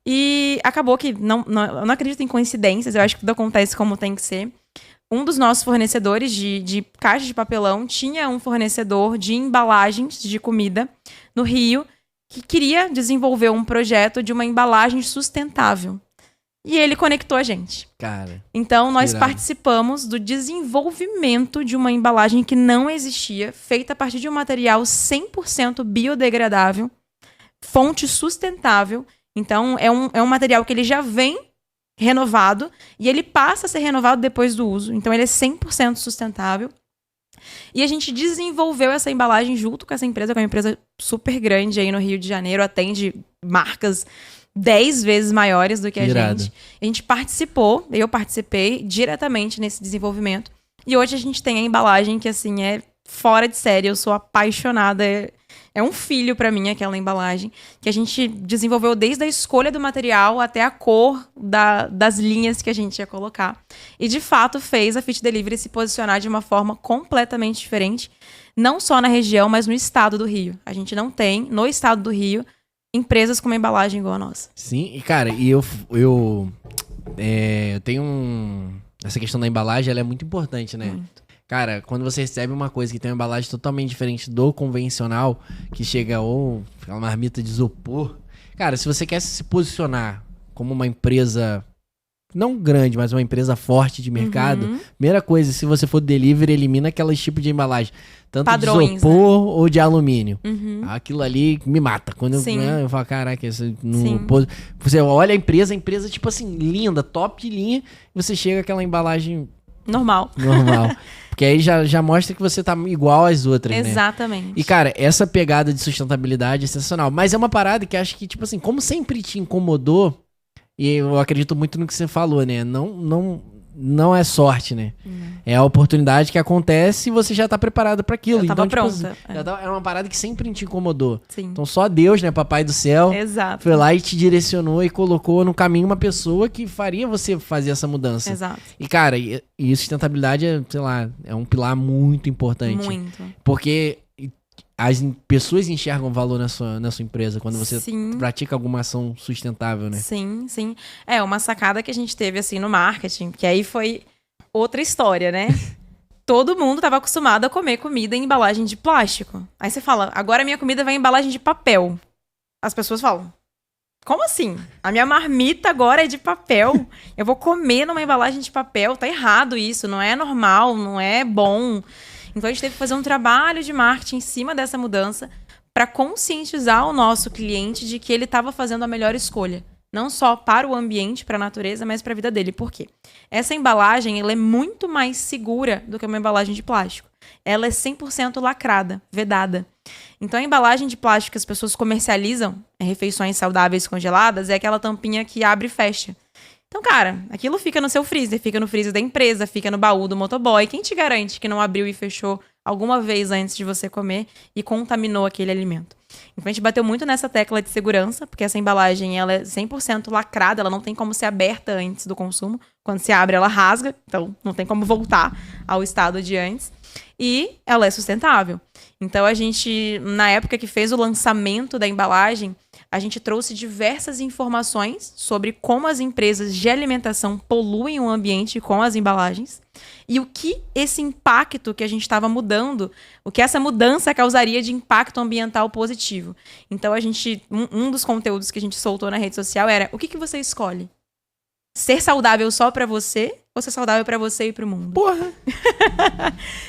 E acabou que, eu não acredito em coincidências, eu acho que tudo acontece como tem que ser. Um dos nossos fornecedores de caixa de papelão tinha um fornecedor de embalagens de comida no Rio que queria desenvolver um projeto de uma embalagem sustentável. E ele conectou a gente. Cara. Então, nós participamos do desenvolvimento de uma embalagem que não existia, feita a partir de um material 100% biodegradável, fonte sustentável. Então, é um material que ele já vem renovado e ele passa a ser renovado depois do uso. Então, ele é 100% sustentável. E a gente desenvolveu essa embalagem junto com essa empresa, que é uma empresa super grande aí no Rio de Janeiro, atende marcas 10 vezes maiores do que a gente. A gente participou, eu participei diretamente nesse desenvolvimento. E hoje a gente tem a embalagem que, assim, é fora de série. Eu sou apaixonada. É um filho pra mim aquela embalagem, que a gente desenvolveu desde a escolha do material até a cor das linhas que a gente ia colocar. E, de fato, fez a Fit Delivery se posicionar de uma forma completamente diferente, não só na região, mas no estado do Rio. A gente não tem, no estado do Rio, empresas com uma embalagem igual a nossa. Sim, e cara, eu tenho essa questão da embalagem, ela é muito importante, né? Muito. Cara, quando você recebe uma coisa que tem uma embalagem totalmente diferente do convencional, que chega ou uma marmita de isopor, cara, se você quer se posicionar como uma empresa, não grande, mas uma empresa forte de mercado, primeira coisa, se você for delivery, elimina aqueles tipos de embalagem, tanto padrões, de isopor, né, ou de alumínio. Aquilo ali me mata. Quando eu falo, caraca, você olha a empresa tipo assim, linda, top de linha, e você chega aquela embalagem normal. Porque aí já mostra que você tá igual às outras, né? Exatamente. E, cara, essa pegada de sustentabilidade é sensacional. Mas é uma parada que acho que, tipo assim, como sempre te incomodou, e eu acredito muito no que você falou, né? Não é sorte, né? É a oportunidade que acontece e você já tá preparada pra aquilo. Eu tava então, pronta. Tipo, é uma parada que sempre te incomodou. Sim. Então só Deus, né, papai do céu, foi lá e te direcionou e colocou no caminho uma pessoa que faria você fazer essa mudança. Exato. E, cara, e sustentabilidade é, sei lá, é um pilar muito importante. Muito. Porque as pessoas enxergam valor na sua empresa quando você pratica alguma ação sustentável, né? Sim, sim. É uma sacada que a gente teve, assim, no marketing, que aí foi outra história, né? Todo mundo estava acostumado a comer comida em embalagem de plástico. Aí você fala, agora minha comida vai em embalagem de papel. As pessoas falam, como assim? A minha marmita agora é de papel. Eu vou comer numa embalagem de papel. Tá errado isso, não é normal, não é bom. Então a gente teve que fazer um trabalho de marketing em cima dessa mudança para conscientizar o nosso cliente de que ele estava fazendo a melhor escolha. Não só para o ambiente, para a natureza, mas para a vida dele. Por quê? Essa embalagem ela é muito mais segura do que uma embalagem de plástico. Ela é 100% lacrada, vedada. Então, a embalagem de plástico que as pessoas comercializam, refeições saudáveis congeladas, é aquela tampinha que abre e fecha. Então, cara, aquilo fica no seu freezer, fica no freezer da empresa, fica no baú do motoboy. Quem te garante que não abriu e fechou alguma vez antes de você comer e contaminou aquele alimento? Então, a gente bateu muito nessa tecla de segurança, porque essa embalagem ela é 100% lacrada, ela não tem como ser aberta antes do consumo. Quando se abre, ela rasga, então não tem como voltar ao estado de antes. E ela é sustentável. Então, a gente, na época que fez o lançamento da embalagem, a gente trouxe diversas informações sobre como as empresas de alimentação poluem o ambiente com as embalagens e o que esse impacto que a gente estava mudando, o que essa mudança causaria de impacto ambiental positivo. Então, um dos conteúdos que a gente soltou na rede social era: o que você escolhe? Ser saudável só pra você ou ser saudável pra você e pro mundo? Porra!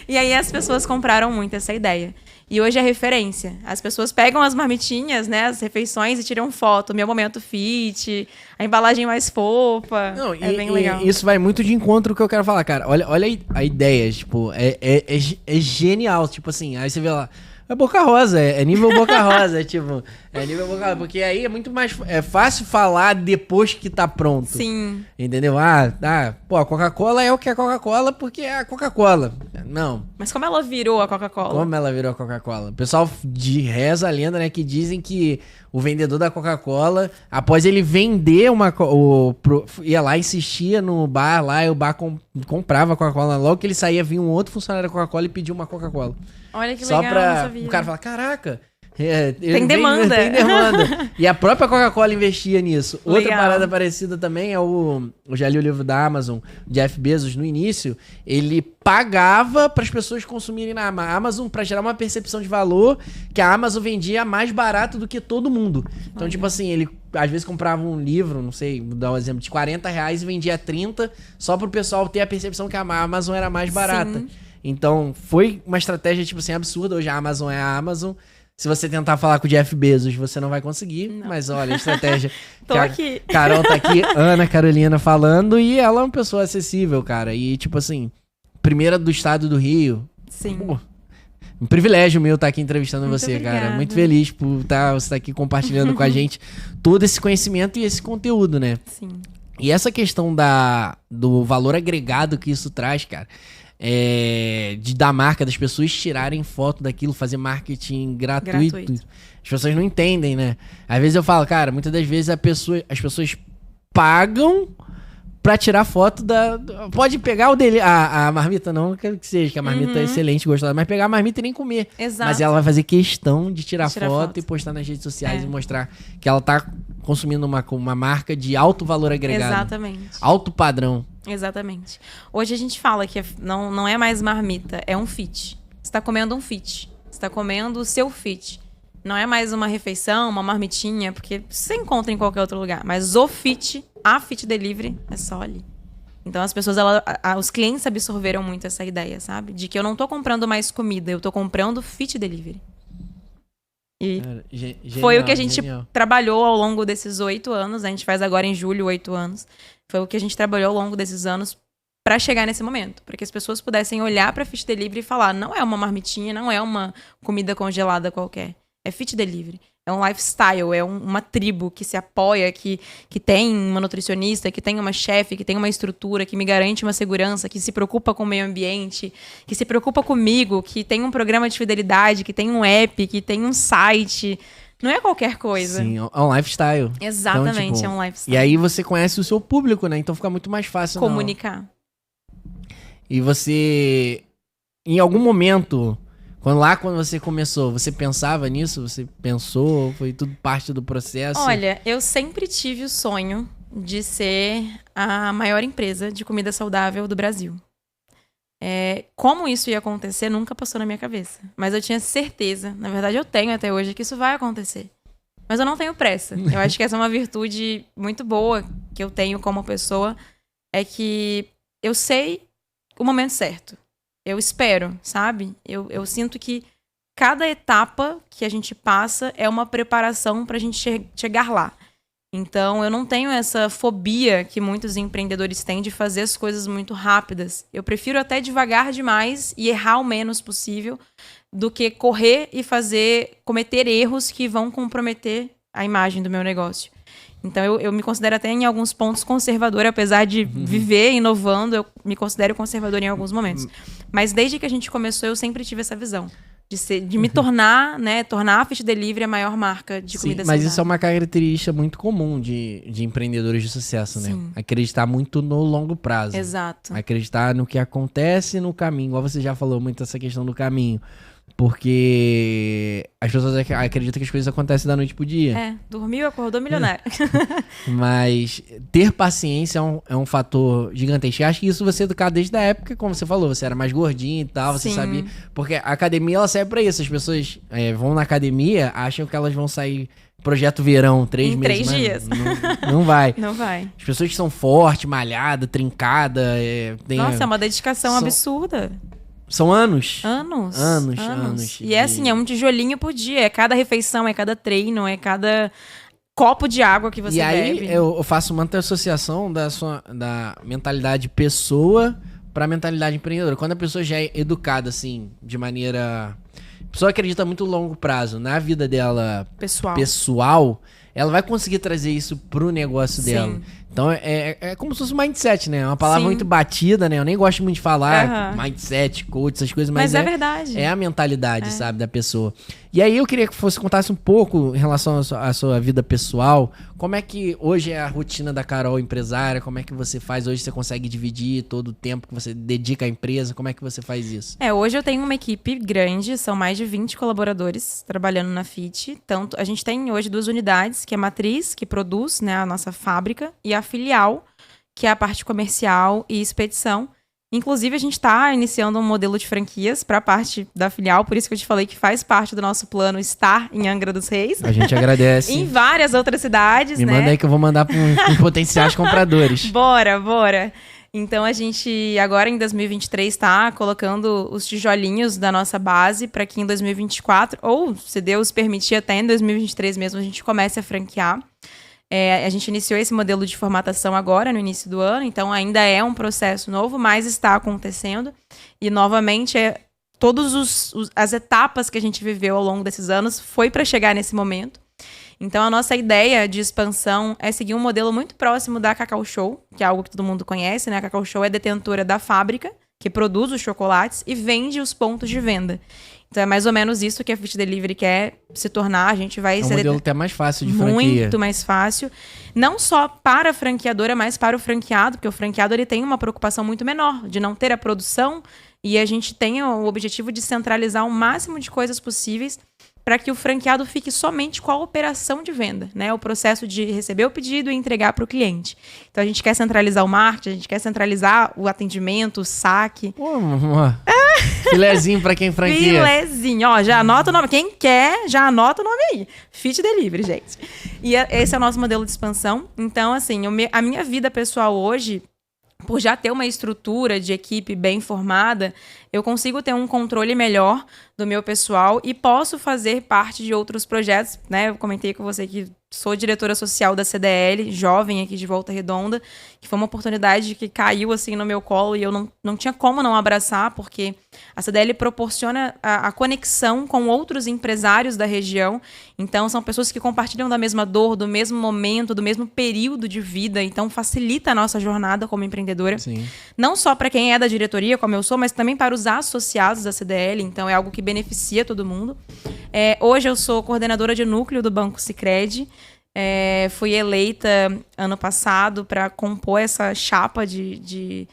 E aí as pessoas compraram muito essa ideia. E hoje é referência. As pessoas pegam as marmitinhas, né, as refeições e tiram foto. Meu momento fit, a embalagem mais fofa. Não, é bem legal. E isso vai muito de encontro ao que eu quero falar, cara. Olha a ideia, tipo, é genial. Tipo assim, aí você vê lá, é Boca Rosa, é nível Boca Rosa, tipo, é nível Boca Rosa, porque aí é muito mais, é fácil falar depois que tá pronto. Sim. Entendeu? Pô, a Coca-Cola é o que é a Coca-Cola porque é a Coca-Cola. Não. Mas como ela virou a Coca-Cola? Como ela virou a Coca-Cola? O pessoal reza a lenda, né, que dizem que o vendedor da Coca-Cola, após ele vender ia lá, insistia no bar lá, e o bar comprava a Coca-Cola. Logo que ele saía, vinha um outro funcionário da Coca-Cola e pedia uma Coca-Cola. Olha que Só legal, pra não sabia. o cara falar, caraca... Tem demanda. Tem demanda. E a própria Coca-Cola investia nisso. Legal. Outra parada parecida também é eu já li o livro da Amazon, Jeff Bezos, no início, ele pagava para as pessoas consumirem na Amazon para gerar uma percepção de valor que a Amazon vendia mais barato do que todo mundo. Então, tipo assim, ele às vezes comprava um livro, não sei, vou dar um exemplo, de R$40 e vendia 30 só pro pessoal ter a percepção que a Amazon era mais barata. Sim. Então, foi uma estratégia, tipo assim, absurda. Hoje a Amazon é a Amazon. Se você tentar falar com o Jeff Bezos, você não vai conseguir. Não. Mas olha, a estratégia. Tô aqui. Carol tá aqui, Ana Carolina falando, e ela é uma pessoa acessível, cara. E, tipo assim, primeira do estado do Rio. Sim. Pô, um privilégio meu estar aqui entrevistando Muito você, obrigada. cara. Muito feliz por você estar aqui compartilhando com a gente todo esse conhecimento e esse conteúdo, né? Sim. E essa questão do valor agregado que isso traz, cara. Da marca, das pessoas tirarem foto daquilo, fazer marketing gratuito. As pessoas não entendem, né? Às vezes eu falo, cara, muitas das vezes as pessoas pagam pra tirar foto pode pegar a marmita, não quero que seja, que a marmita é excelente, gostosa, mas pegar a marmita e nem comer. Exato. Mas ela vai fazer questão de tirar foto e postar nas redes sociais e mostrar que ela tá consumindo uma marca de alto valor agregado. Exatamente. Alto padrão. Exatamente. Hoje a gente fala que não é mais marmita, é um fit. Você tá comendo um fit. Você tá comendo o seu fit. Não é mais uma refeição, uma marmitinha, porque você encontra em qualquer outro lugar. Mas o fit, a fit delivery, é só ali. Então as pessoas, os clientes absorveram muito essa ideia, sabe? De que eu não tô comprando mais comida, eu tô comprando fit delivery. E genial, foi o que a gente trabalhou ao longo desses 8 anos. A gente faz agora em julho 8 anos. Foi o que a gente trabalhou ao longo desses anos para chegar nesse momento. Para que as pessoas pudessem olhar para Fit Delivery e falar, não é uma marmitinha, não é uma comida congelada qualquer. É Fit Delivery. É um lifestyle, é uma tribo que se apoia, que tem uma nutricionista, que tem uma chefe, que tem uma estrutura, que me garante uma segurança, que se preocupa com o meio ambiente, que se preocupa comigo, que tem um programa de fidelidade, que tem um app, que tem um site. Não é qualquer coisa. Sim, é um lifestyle. Exatamente, então, tipo, é um lifestyle. E aí você conhece o seu público, né? Então fica muito mais fácil comunicar. E você, em algum momento... Quando você começou, você pensava nisso? Você pensou? Foi tudo parte do processo? Olha, eu sempre tive o sonho de ser a maior empresa de comida saudável do Brasil. Como isso ia acontecer, nunca passou na minha cabeça. Mas eu tinha certeza, na verdade eu tenho até hoje, que isso vai acontecer. Mas eu não tenho pressa. Eu acho que essa é uma virtude muito boa que eu tenho como pessoa. É que eu sei o momento certo. Eu espero, sabe? Eu sinto que cada etapa que a gente passa é uma preparação pra gente chegar lá. Então, eu não tenho essa fobia que muitos empreendedores têm de fazer as coisas muito rápidas. Eu prefiro até devagar demais e errar o menos possível do que correr e cometer erros que vão comprometer a imagem do meu negócio. Então, eu me considero até em alguns pontos conservadora, apesar de viver inovando, eu me considero conservadora em alguns momentos. Mas desde que a gente começou, eu sempre tive essa visão. De me tornar, né? Tornar a Fit Delivery a maior marca de comida saudável. Mas isso é uma característica muito comum de empreendedores de sucesso, né? Sim. Acreditar muito no longo prazo. Exato. Acreditar no que acontece no caminho. Igual você já falou muito essa questão do caminho. Porque as pessoas acreditam que as coisas acontecem da noite pro dia. Dormiu, acordou milionário. Mas ter paciência é um fator gigantesco. Eu acho que isso você é educado desde a época, como você falou, você era mais gordinho e tal, você Sim. sabia. Porque a academia, ela serve pra isso. As pessoas vão na academia, acham que elas vão sair projeto verão, 3 meses. 3 dias. Não vai. Não vai. As pessoas que são fortes, malhadas, trincadas. Nossa, é uma dedicação absurda. São anos. Anos. E é um tijolinho por dia. É cada refeição, é cada treino, é cada copo de água que você bebe. E aí eu faço uma associação da mentalidade pessoa pra mentalidade empreendedora. Quando a pessoa já é educada, assim, de maneira... A pessoa acredita muito no longo prazo. Na vida dela pessoal, ela vai conseguir trazer isso pro negócio dela. Então é como se fosse um mindset, né? É uma palavra muito batida, né? Eu nem gosto muito de falar mindset, coach, essas coisas, mas é verdade. É a mentalidade, sabe, da pessoa. E aí eu queria que você contasse um pouco em relação à sua vida pessoal. Como é que hoje é a rotina da Carol empresária? Como é que você faz hoje? Você consegue dividir todo o tempo que você dedica à empresa? Como é que você faz isso? Hoje eu tenho uma equipe grande, são mais de 20 colaboradores trabalhando na Fit. A gente tem hoje 2 unidades, que é a matriz, que produz, né, a nossa fábrica, e a filial, que é a parte comercial e expedição. Inclusive, a gente está iniciando um modelo de franquias para a parte da filial, por isso que eu te falei que faz parte do nosso plano estar em Angra dos Reis. A gente agradece. Em várias outras cidades, Me manda aí que eu vou mandar para potenciais compradores. Bora! Então, a gente, agora em 2023, está colocando os tijolinhos da nossa base para que em 2024, ou se Deus permitir, até em 2023 mesmo, a gente comece a franquear. A gente iniciou esse modelo de formatação agora, no início do ano, então ainda é um processo novo, mas está acontecendo. E, novamente, todas as etapas que a gente viveu ao longo desses anos foi para chegar nesse momento. Então, a nossa ideia de expansão é seguir um modelo muito próximo da Cacau Show, que é algo que todo mundo conhece, né? A Cacau Show é detentora da fábrica, que produz os chocolates e vende os pontos de venda. Então, é mais ou menos isso que a Fit Delivery quer se tornar. A gente vai ser... É um modelo até mais fácil de franquia. Muito mais fácil. Não só para a franqueadora, mas para o franqueado, porque o franqueado ele tem uma preocupação muito menor de não ter a produção, e a gente tem o objetivo de centralizar o máximo de coisas possíveis para que o franqueado fique somente com a operação de venda, né? O processo de receber o pedido e entregar para o cliente. Então, a gente quer centralizar o marketing, a gente quer centralizar o atendimento, o saque. Filezinho para quem franquia. Filezinho, ó, já anota o nome. Quem quer, já anota o nome aí. Fit Delivery, gente. E esse é o nosso modelo de expansão. Então, assim, a minha vida pessoal hoje, por já ter uma estrutura de equipe bem formada, eu consigo ter um controle melhor do meu pessoal e posso fazer parte de outros projetos, né? Eu comentei com você que sou diretora social da CDL, jovem aqui de Volta Redonda, que foi uma oportunidade que caiu assim no meu colo e eu não tinha como não abraçar, porque a CDL proporciona a conexão com outros empresários da região. Então, são pessoas que compartilham da mesma dor, do mesmo momento, do mesmo período de vida. Então, facilita a nossa jornada como empreendedora. Sim. Não só para quem é da diretoria, como eu sou, mas também para os associados da CDL. Então, é algo que beneficia todo mundo. Hoje, eu sou coordenadora de núcleo do Banco Sicredi. Fui eleita ano passado para compor essa chapa de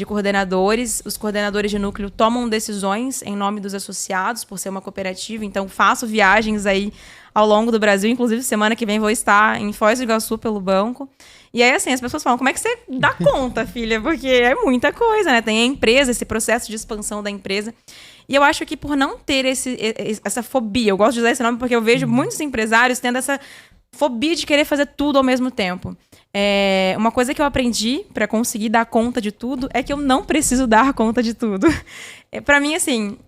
coordenadores. Os coordenadores de núcleo tomam decisões em nome dos associados, por ser uma cooperativa. Então, faço viagens aí ao longo do Brasil. Inclusive, semana que vem vou estar em Foz do Iguaçu pelo banco. E aí, assim, as pessoas falam, como é que você dá conta, filha? Porque é muita coisa, né? Tem a empresa, esse processo de expansão da empresa. E eu acho que por não ter essa fobia, eu gosto de usar esse nome porque eu vejo muitos empresários tendo essa fobia de querer fazer tudo ao mesmo tempo. Uma coisa que eu aprendi para conseguir dar conta de tudo é que eu não preciso dar conta de tudo. Para mim, assim,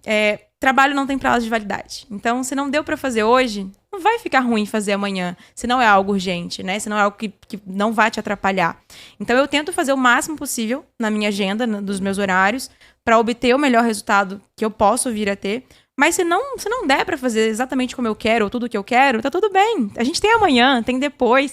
trabalho não tem prazo de validade. Então, se não deu para fazer hoje, não vai ficar ruim fazer amanhã, se não é algo urgente, né? Se não é algo que não vai te atrapalhar. Então, eu tento fazer o máximo possível na minha agenda, dos meus horários, para obter o melhor resultado que eu posso vir a ter. Mas se não der pra fazer exatamente como eu quero, ou tudo que eu quero, tá tudo bem. A gente tem amanhã, tem depois.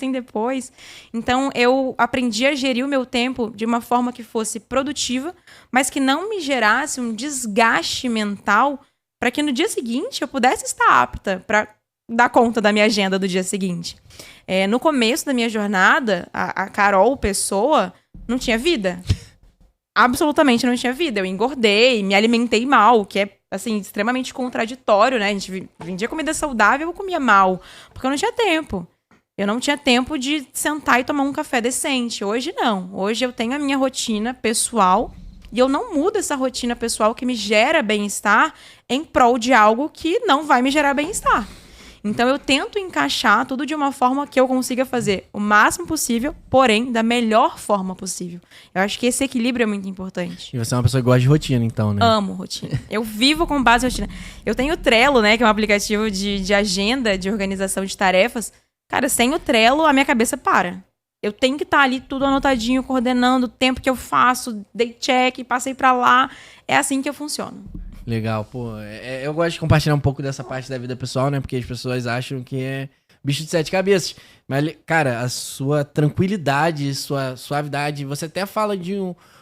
Então, eu aprendi a gerir o meu tempo de uma forma que fosse produtiva, mas que não me gerasse um desgaste mental para que no dia seguinte eu pudesse estar apta para dar conta da minha agenda do dia seguinte. No começo da minha jornada, a Carol, pessoa, não tinha vida. Absolutamente não tinha vida. Eu engordei, me alimentei mal, que é, assim, extremamente contraditório, né? A gente vendia comida saudável, eu comia mal, porque eu não tinha tempo. Eu não tinha tempo de sentar e tomar um café decente. Hoje, não. Hoje eu tenho a minha rotina pessoal e eu não mudo essa rotina pessoal que me gera bem-estar em prol de algo que não vai me gerar bem-estar. Então, eu tento encaixar tudo de uma forma que eu consiga fazer o máximo possível, porém, da melhor forma possível. Eu acho que esse equilíbrio é muito importante. E você é uma pessoa que gosta de rotina, então, né? Amo rotina. Eu vivo com base em rotina. Eu tenho o Trello, né, que é um aplicativo de agenda, de organização de tarefas. Cara, sem o Trello, a minha cabeça para. Eu tenho que estar ali tudo anotadinho, coordenando o tempo que eu faço, dei check, passei pra lá. É assim que eu funciono. Legal, pô. Eu gosto de compartilhar um pouco dessa parte da vida pessoal, né? Porque as pessoas acham que é bicho de 7 cabeças. Mas, cara, a sua tranquilidade, sua suavidade, você até fala de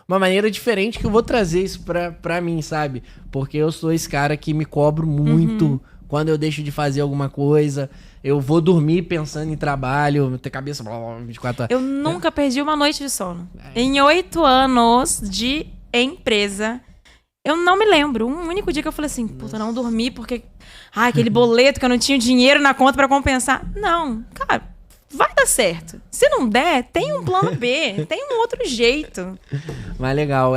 uma maneira diferente que eu vou trazer isso pra mim, sabe? Porque eu sou esse cara que me cobro muito quando eu deixo de fazer alguma coisa. Eu vou dormir pensando em trabalho, ter cabeça 24 horas. Eu nunca perdi uma noite de sono. Em 8 anos de empresa, eu não me lembro. Um único dia que eu falei assim, puta, não dormi porque... aquele boleto que eu não tinha dinheiro na conta pra compensar. Não, cara, vai dar certo. Se não der, tem um plano B, tem um outro jeito. Mas legal,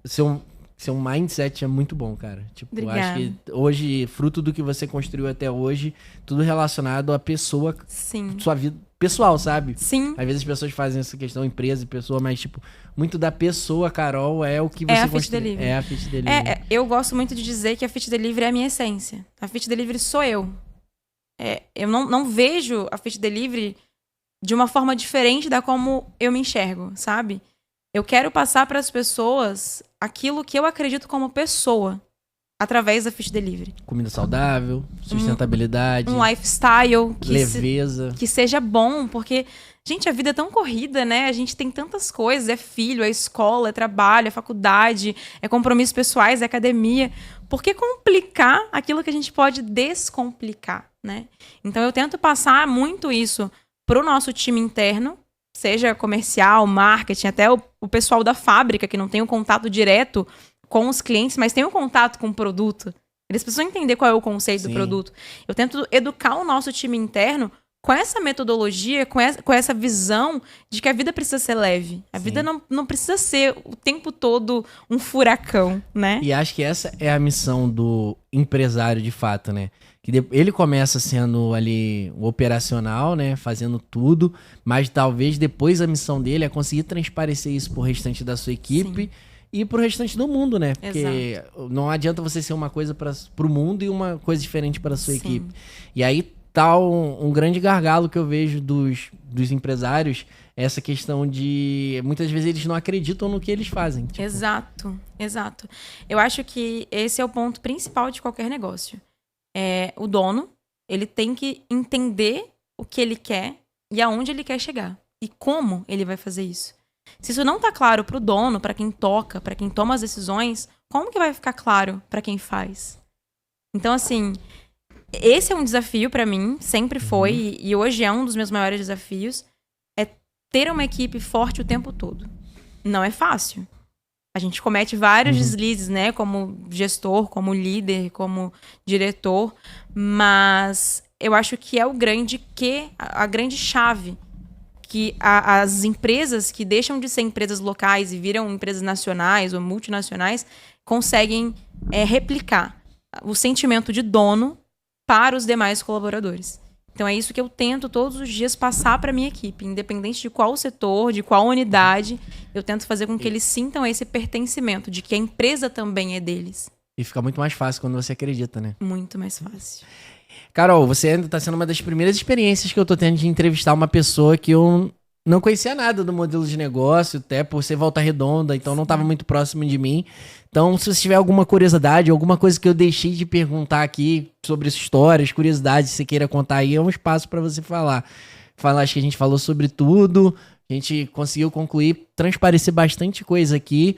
seu mindset é muito bom, cara. Tipo, Obrigada. Acho que hoje, fruto do que você construiu até hoje, tudo relacionado à pessoa, Sim. sua vida pessoal, sabe? Sim. Às vezes as pessoas fazem essa questão empresa e pessoa, mas tipo, muito da pessoa, Carol, é o que você Fit Delivery. É a Fit Delivery. Eu gosto muito de dizer que a Fit Delivery é a minha essência. A Fit Delivery sou eu. Eu não vejo a Fit Delivery de uma forma diferente da como eu me enxergo, sabe? Eu quero passar para as pessoas aquilo que eu acredito como pessoa através da Fit Delivery. Comida saudável, sustentabilidade, Um lifestyle leveza. Que seja bom, porque, gente, a vida é tão corrida, né? A gente tem tantas coisas, é filho, é escola, é trabalho, é faculdade, é compromissos pessoais, é academia. Por que complicar aquilo que a gente pode descomplicar, né? Então eu tento passar muito isso pro nosso time interno, seja comercial, marketing, até o pessoal da fábrica, que não tem um contato direto com os clientes, mas tem um contato com o produto. Eles precisam entender qual é o conceito do produto. Eu tento educar o nosso time interno com essa metodologia, com essa visão de que a vida precisa ser leve. A vida não precisa ser o tempo todo um furacão, né? E acho que essa é a missão do empresário de fato, né? Que ele começa sendo ali o operacional, né? Fazendo tudo, mas talvez depois a missão dele é conseguir transparecer isso pro restante da sua equipe. Sim. E pro restante do mundo, né? Porque não adianta você ser uma coisa pro mundo e uma coisa diferente para sua equipe. E aí tá um grande gargalo que eu vejo dos empresários, essa questão de... Muitas vezes eles não acreditam no que eles fazem. Tipo. Exato. Eu acho que esse é o ponto principal de qualquer negócio. O dono, ele tem que entender o que ele quer e aonde ele quer chegar. E como ele vai fazer isso. Se isso não tá claro pro dono, para quem toca, para quem toma as decisões, como que vai ficar claro para quem faz? Então, assim, esse é um desafio pra mim, sempre foi, e hoje é um dos meus maiores desafios, é ter uma equipe forte o tempo todo. Não é fácil. A gente comete vários deslizes, né? Como gestor, como líder, como diretor. Mas eu acho que é a grande chave que as empresas que deixam de ser empresas locais e viram empresas nacionais ou multinacionais conseguem replicar o sentimento de dono para os demais colaboradores. Então é isso que eu tento todos os dias passar para minha equipe, independente de qual setor, de qual unidade, eu tento fazer com que eles sintam esse pertencimento, de que a empresa também é deles. E fica muito mais fácil quando você acredita, né? Muito mais fácil. Carol, você ainda tá sendo uma das primeiras experiências que eu tô tendo de entrevistar uma pessoa que eu não conhecia nada do modelo de negócio, até por ser Volta Redonda, então não estava muito próximo de mim. Então, se você tiver alguma curiosidade, alguma coisa que eu deixei de perguntar aqui sobre histórias, curiosidades, se você queira contar aí, é um espaço para você falar. Acho que a gente falou sobre tudo, a gente conseguiu concluir, transparecer bastante coisa aqui.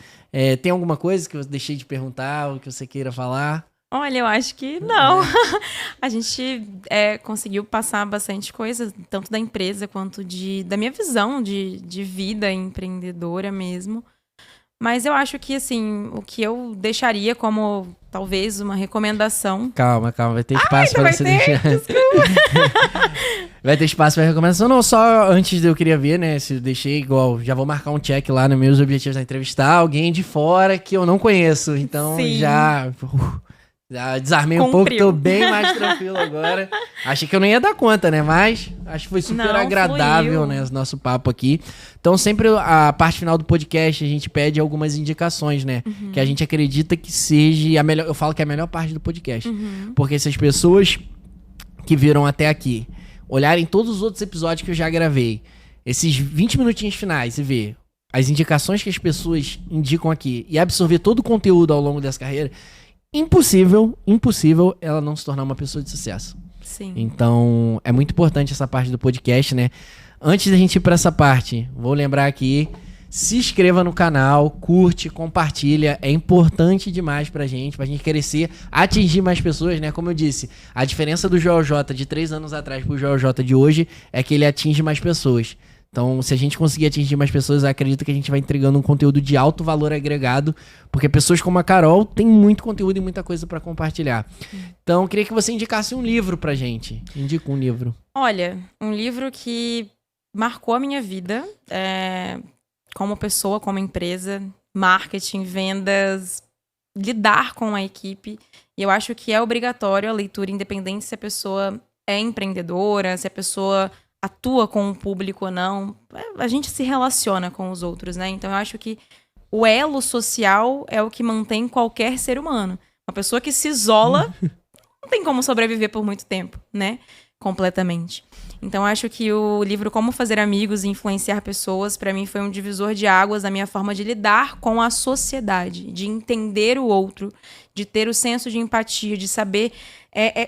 Tem alguma coisa que eu deixei de perguntar ou que você queira falar? Olha, eu acho que não. A gente conseguiu passar bastante coisa, tanto da empresa quanto da minha visão de vida empreendedora mesmo. Mas eu acho que, assim, o que eu deixaria como, talvez, uma recomendação... Calma, vai ter espaço para você deixar. Desculpa. Vai ter espaço para recomendação. Não, só antes eu queria ver, né, se eu deixei igual, já vou marcar um check lá nos meus objetivos da entrevistar alguém de fora que eu não conheço. Então, Sim. já desarmei um pouco, tô bem mais tranquilo agora. Achei que eu não ia dar conta, né? Mas acho que foi super agradável, né, o nosso papo aqui. Então, sempre a parte final do podcast, a gente pede algumas indicações, né? Que a gente acredita que seja a melhor... Eu falo que é a melhor parte do podcast. Porque se as pessoas que viram até aqui olharem todos os outros episódios que eu já gravei, esses 20 minutinhos finais e ver as indicações que as pessoas indicam aqui e absorver todo o conteúdo ao longo dessa carreira... Impossível ela não se tornar uma pessoa de sucesso. Sim. Então, é muito importante essa parte do podcast, né? Antes da gente ir pra essa parte, vou lembrar aqui, se inscreva no canal, curte, compartilha, é importante demais pra gente crescer, atingir mais pessoas, né? Como eu disse, a diferença do Joel J de 3 anos atrás pro Joel J de hoje é que ele atinge mais pessoas. Então, se a gente conseguir atingir mais pessoas, eu acredito que a gente vai entregando um conteúdo de alto valor agregado, porque pessoas como a Carol têm muito conteúdo e muita coisa para compartilhar. Então, eu queria que você indicasse um livro pra gente. Indica um livro. Olha, um livro que marcou a minha vida, como pessoa, como empresa, marketing, vendas, lidar com a equipe. E eu acho que é obrigatório a leitura, independente se a pessoa é empreendedora, se a pessoa... atua com o público ou não, a gente se relaciona com os outros, né? Então eu acho que o elo social é o que mantém qualquer ser humano. Uma pessoa que se isola não tem como sobreviver por muito tempo, né? Completamente. Então eu acho que o livro Como Fazer Amigos e Influenciar Pessoas, para mim, foi um divisor de águas na minha forma de lidar com a sociedade, de entender o outro, de ter o senso de empatia, de saber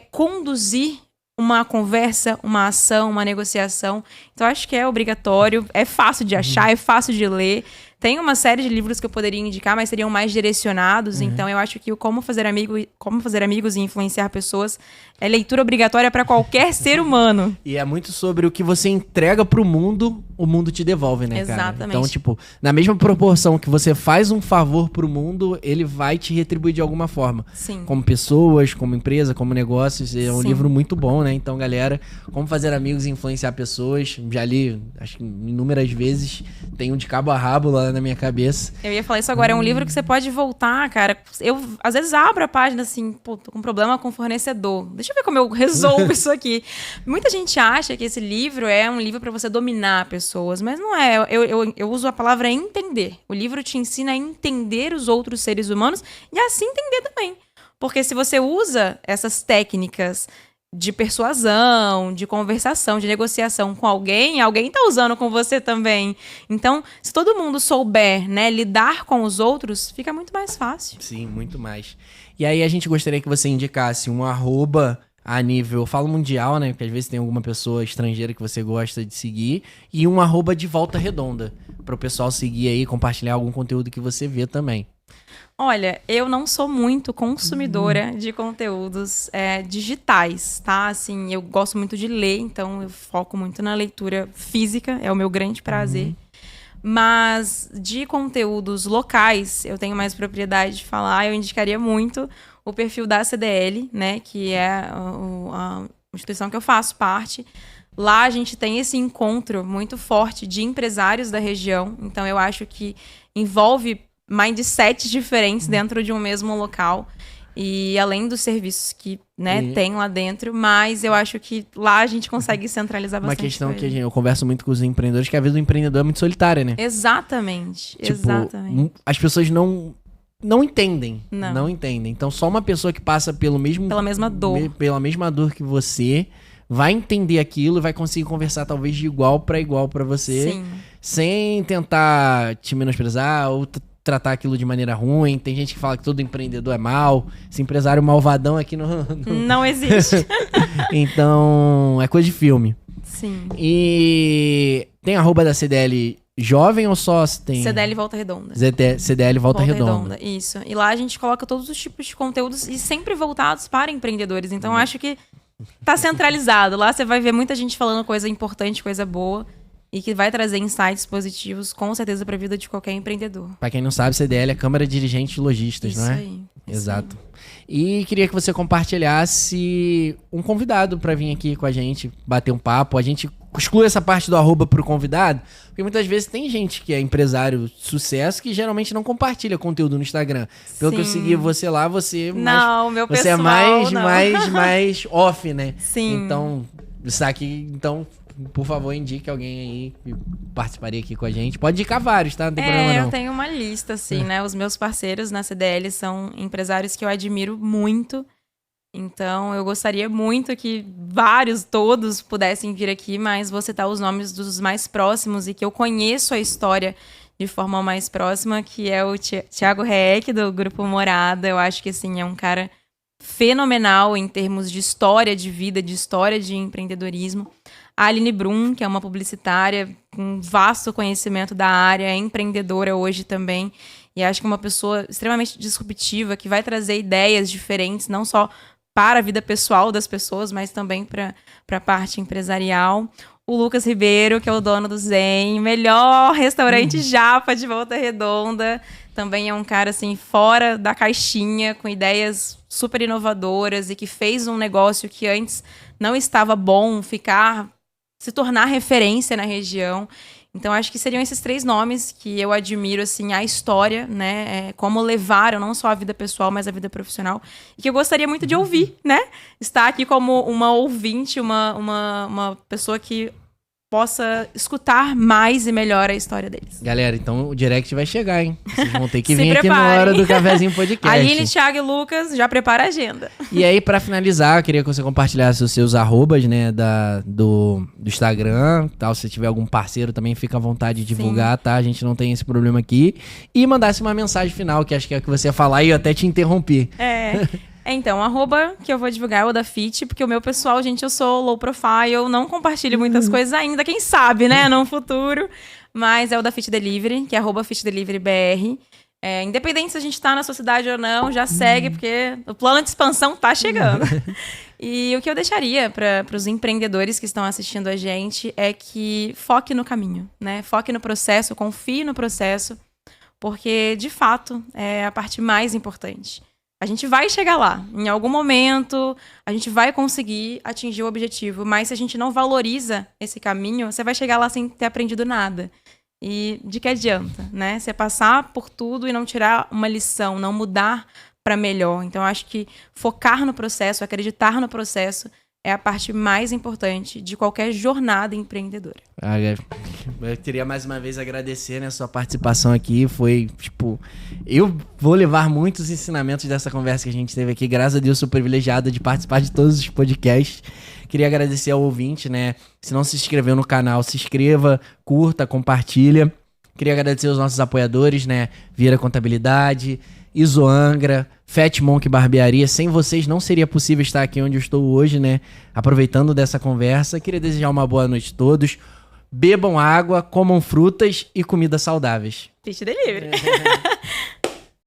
conduzir uma conversa, uma ação, uma negociação. Então, acho que é obrigatório, é fácil de achar, é fácil de ler. Tem uma série de livros que eu poderia indicar, mas seriam mais direcionados. Então, eu acho que o Como Fazer Amigos e Influenciar Pessoas é leitura obrigatória para qualquer ser humano. E é muito sobre o que você entrega pro mundo, o mundo te devolve, né, cara? Exatamente. Então, tipo, na mesma proporção que você faz um favor pro mundo, ele vai te retribuir de alguma forma. Sim. Como pessoas, como empresa, como negócios. É um Sim. livro muito bom, né? Então, galera, Como Fazer Amigos e Influenciar Pessoas. Já li, acho que inúmeras vezes. Tem um de cabo a rabo lá na minha cabeça. Eu ia falar isso agora. É um livro que você pode voltar, cara. Eu, às vezes, abro a página assim, pô, tô com problema com o fornecedor. Deixa eu ver como eu resolvo isso aqui. Muita gente acha que esse livro é um livro para você dominar pessoas, mas não é. Eu uso a palavra entender. O livro te ensina a entender os outros seres humanos e assim entender também. Porque se você usa essas técnicas de persuasão, de conversação, de negociação com alguém tá usando com você também. Então, se todo mundo souber, né, lidar com os outros, fica muito mais fácil. Sim, muito mais. E aí a gente gostaria que você indicasse um arroba a nível, eu falo mundial, né, porque às vezes tem alguma pessoa estrangeira que você gosta de seguir, e um arroba de Volta Redonda, para o pessoal seguir aí, compartilhar algum conteúdo que você vê também. Olha, eu não sou muito consumidora de conteúdos digitais, tá? Assim, eu gosto muito de ler, então eu foco muito na leitura física, é o meu grande prazer. Mas de conteúdos locais, eu tenho mais propriedade de falar, eu indicaria muito o perfil da CDL, né? Que é a instituição que eu faço parte. Lá a gente tem esse encontro muito forte de empresários da região, então eu acho que envolve mindsets diferentes dentro de um mesmo local. E além dos serviços que tem lá dentro, mas eu acho que lá a gente consegue centralizar bastante. Uma questão que eu converso muito com os empreendedores, que a vida do empreendedor é muito solitária, né? Exatamente, tipo, exatamente. As pessoas não entendem. Não entendem. Então só uma pessoa que passa pela mesma dor que você vai entender aquilo e vai conseguir conversar talvez de igual para você. Sim. Sem tentar te menosprezar ou tratar aquilo de maneira ruim. Tem gente que fala que todo empreendedor é mau. Esse empresário malvadão aqui não existe. Então, é coisa de filme. Sim. E tem @ da CDL jovem ou só tem? CDL Volta Redonda. CDL Volta Redonda. Isso. E lá a gente coloca todos os tipos de conteúdos e sempre voltados para empreendedores. Então, eu acho que tá centralizado. Lá você vai ver muita gente falando coisa importante, coisa boa. E que vai trazer insights positivos, com certeza, para a vida de qualquer empreendedor. Para quem não sabe, CDL é Câmara de Dirigentes de Lojistas, isso não é? Aí, Exato. E queria que você compartilhasse um convidado para vir aqui com a gente, bater um papo. A gente exclui essa parte do @ pro convidado, porque muitas vezes tem gente que é empresário de sucesso que geralmente não compartilha conteúdo no Instagram. Pelo que eu segui você lá, você meu você pessoal, é mais off, né? Sim. Então, está aqui, por favor, indique alguém aí que participaria aqui com a gente. Pode indicar vários, tá? Não tem problema não. Eu tenho uma lista, assim, né? Os meus parceiros na CDL são empresários que eu admiro muito. Então, eu gostaria muito que todos pudessem vir aqui, mas vou citar os nomes dos mais próximos e que eu conheço a história de forma mais próxima, que é o Thiago Reck, do Grupo Morada. Eu acho que, assim, é um cara fenomenal em termos de história de vida, de história de empreendedorismo. A Aline Brum, que é uma publicitária com vasto conhecimento da área, é empreendedora hoje também. E acho que é uma pessoa extremamente disruptiva, que vai trazer ideias diferentes, não só para a vida pessoal das pessoas, mas também para a parte empresarial. O Lucas Ribeiro, que é o dono do Zen, melhor restaurante japa de Volta Redonda. Também é um cara, assim, fora da caixinha, com ideias super inovadoras e que fez um negócio que antes não estava bom se tornar referência na região. Então, acho que seriam esses 3 nomes que eu admiro, assim, a história, né? Como levaram não só a vida pessoal, mas a vida profissional. E que eu gostaria muito de ouvir, né? Estar aqui como uma ouvinte, uma pessoa que possa escutar mais e melhor a história deles. Galera, então o direct vai chegar, hein? Vocês vão ter que vir aqui na hora do Cafezinho Podcast. Aline, Thiago e Lucas, já prepara a agenda. E aí, pra finalizar, eu queria que você compartilhasse os seus arrobas, né, do Instagram, tal. Se tiver algum parceiro também, fica à vontade de divulgar, tá? A gente não tem esse problema aqui. E mandasse uma mensagem final, que acho que é o que você ia falar e eu até te interrompi. Então, @ que eu vou divulgar é o da Fit, porque o meu pessoal, gente, eu sou low profile, eu não compartilho muitas coisas ainda, quem sabe, né, no futuro. Mas é o da Fit Delivery, que é @FitDeliveryBR. Independente se a gente tá na sua cidade ou não, já segue, porque o plano de expansão tá chegando. E o que eu deixaria para os empreendedores que estão assistindo a gente é que foque no caminho, né? Foque no processo, confie no processo, porque, de fato, é a parte mais importante. A gente vai chegar lá. Em algum momento, a gente vai conseguir atingir o objetivo. Mas se a gente não valoriza esse caminho, você vai chegar lá sem ter aprendido nada. E de que adianta, né? Você passar por tudo e não tirar uma lição, não mudar para melhor. Então, eu acho que focar no processo, acreditar no processo, é a parte mais importante de qualquer jornada empreendedora. Eu queria mais uma vez agradecer, né, a sua participação aqui. Foi, eu vou levar muitos ensinamentos dessa conversa que a gente teve aqui. Graças a Deus, sou privilegiado de participar de todos os podcasts. Queria agradecer ao ouvinte, né? Se não se inscreveu no canal, se inscreva, curta, compartilha. Queria agradecer aos nossos apoiadores, né? Vieira Contabilidade, Isoangra, Fat Monk Barbearia. Sem vocês não seria possível estar aqui onde eu estou hoje, né? Aproveitando dessa conversa. Queria desejar uma boa noite a todos. Bebam água, comam frutas e comidas saudáveis. Fit Delivery.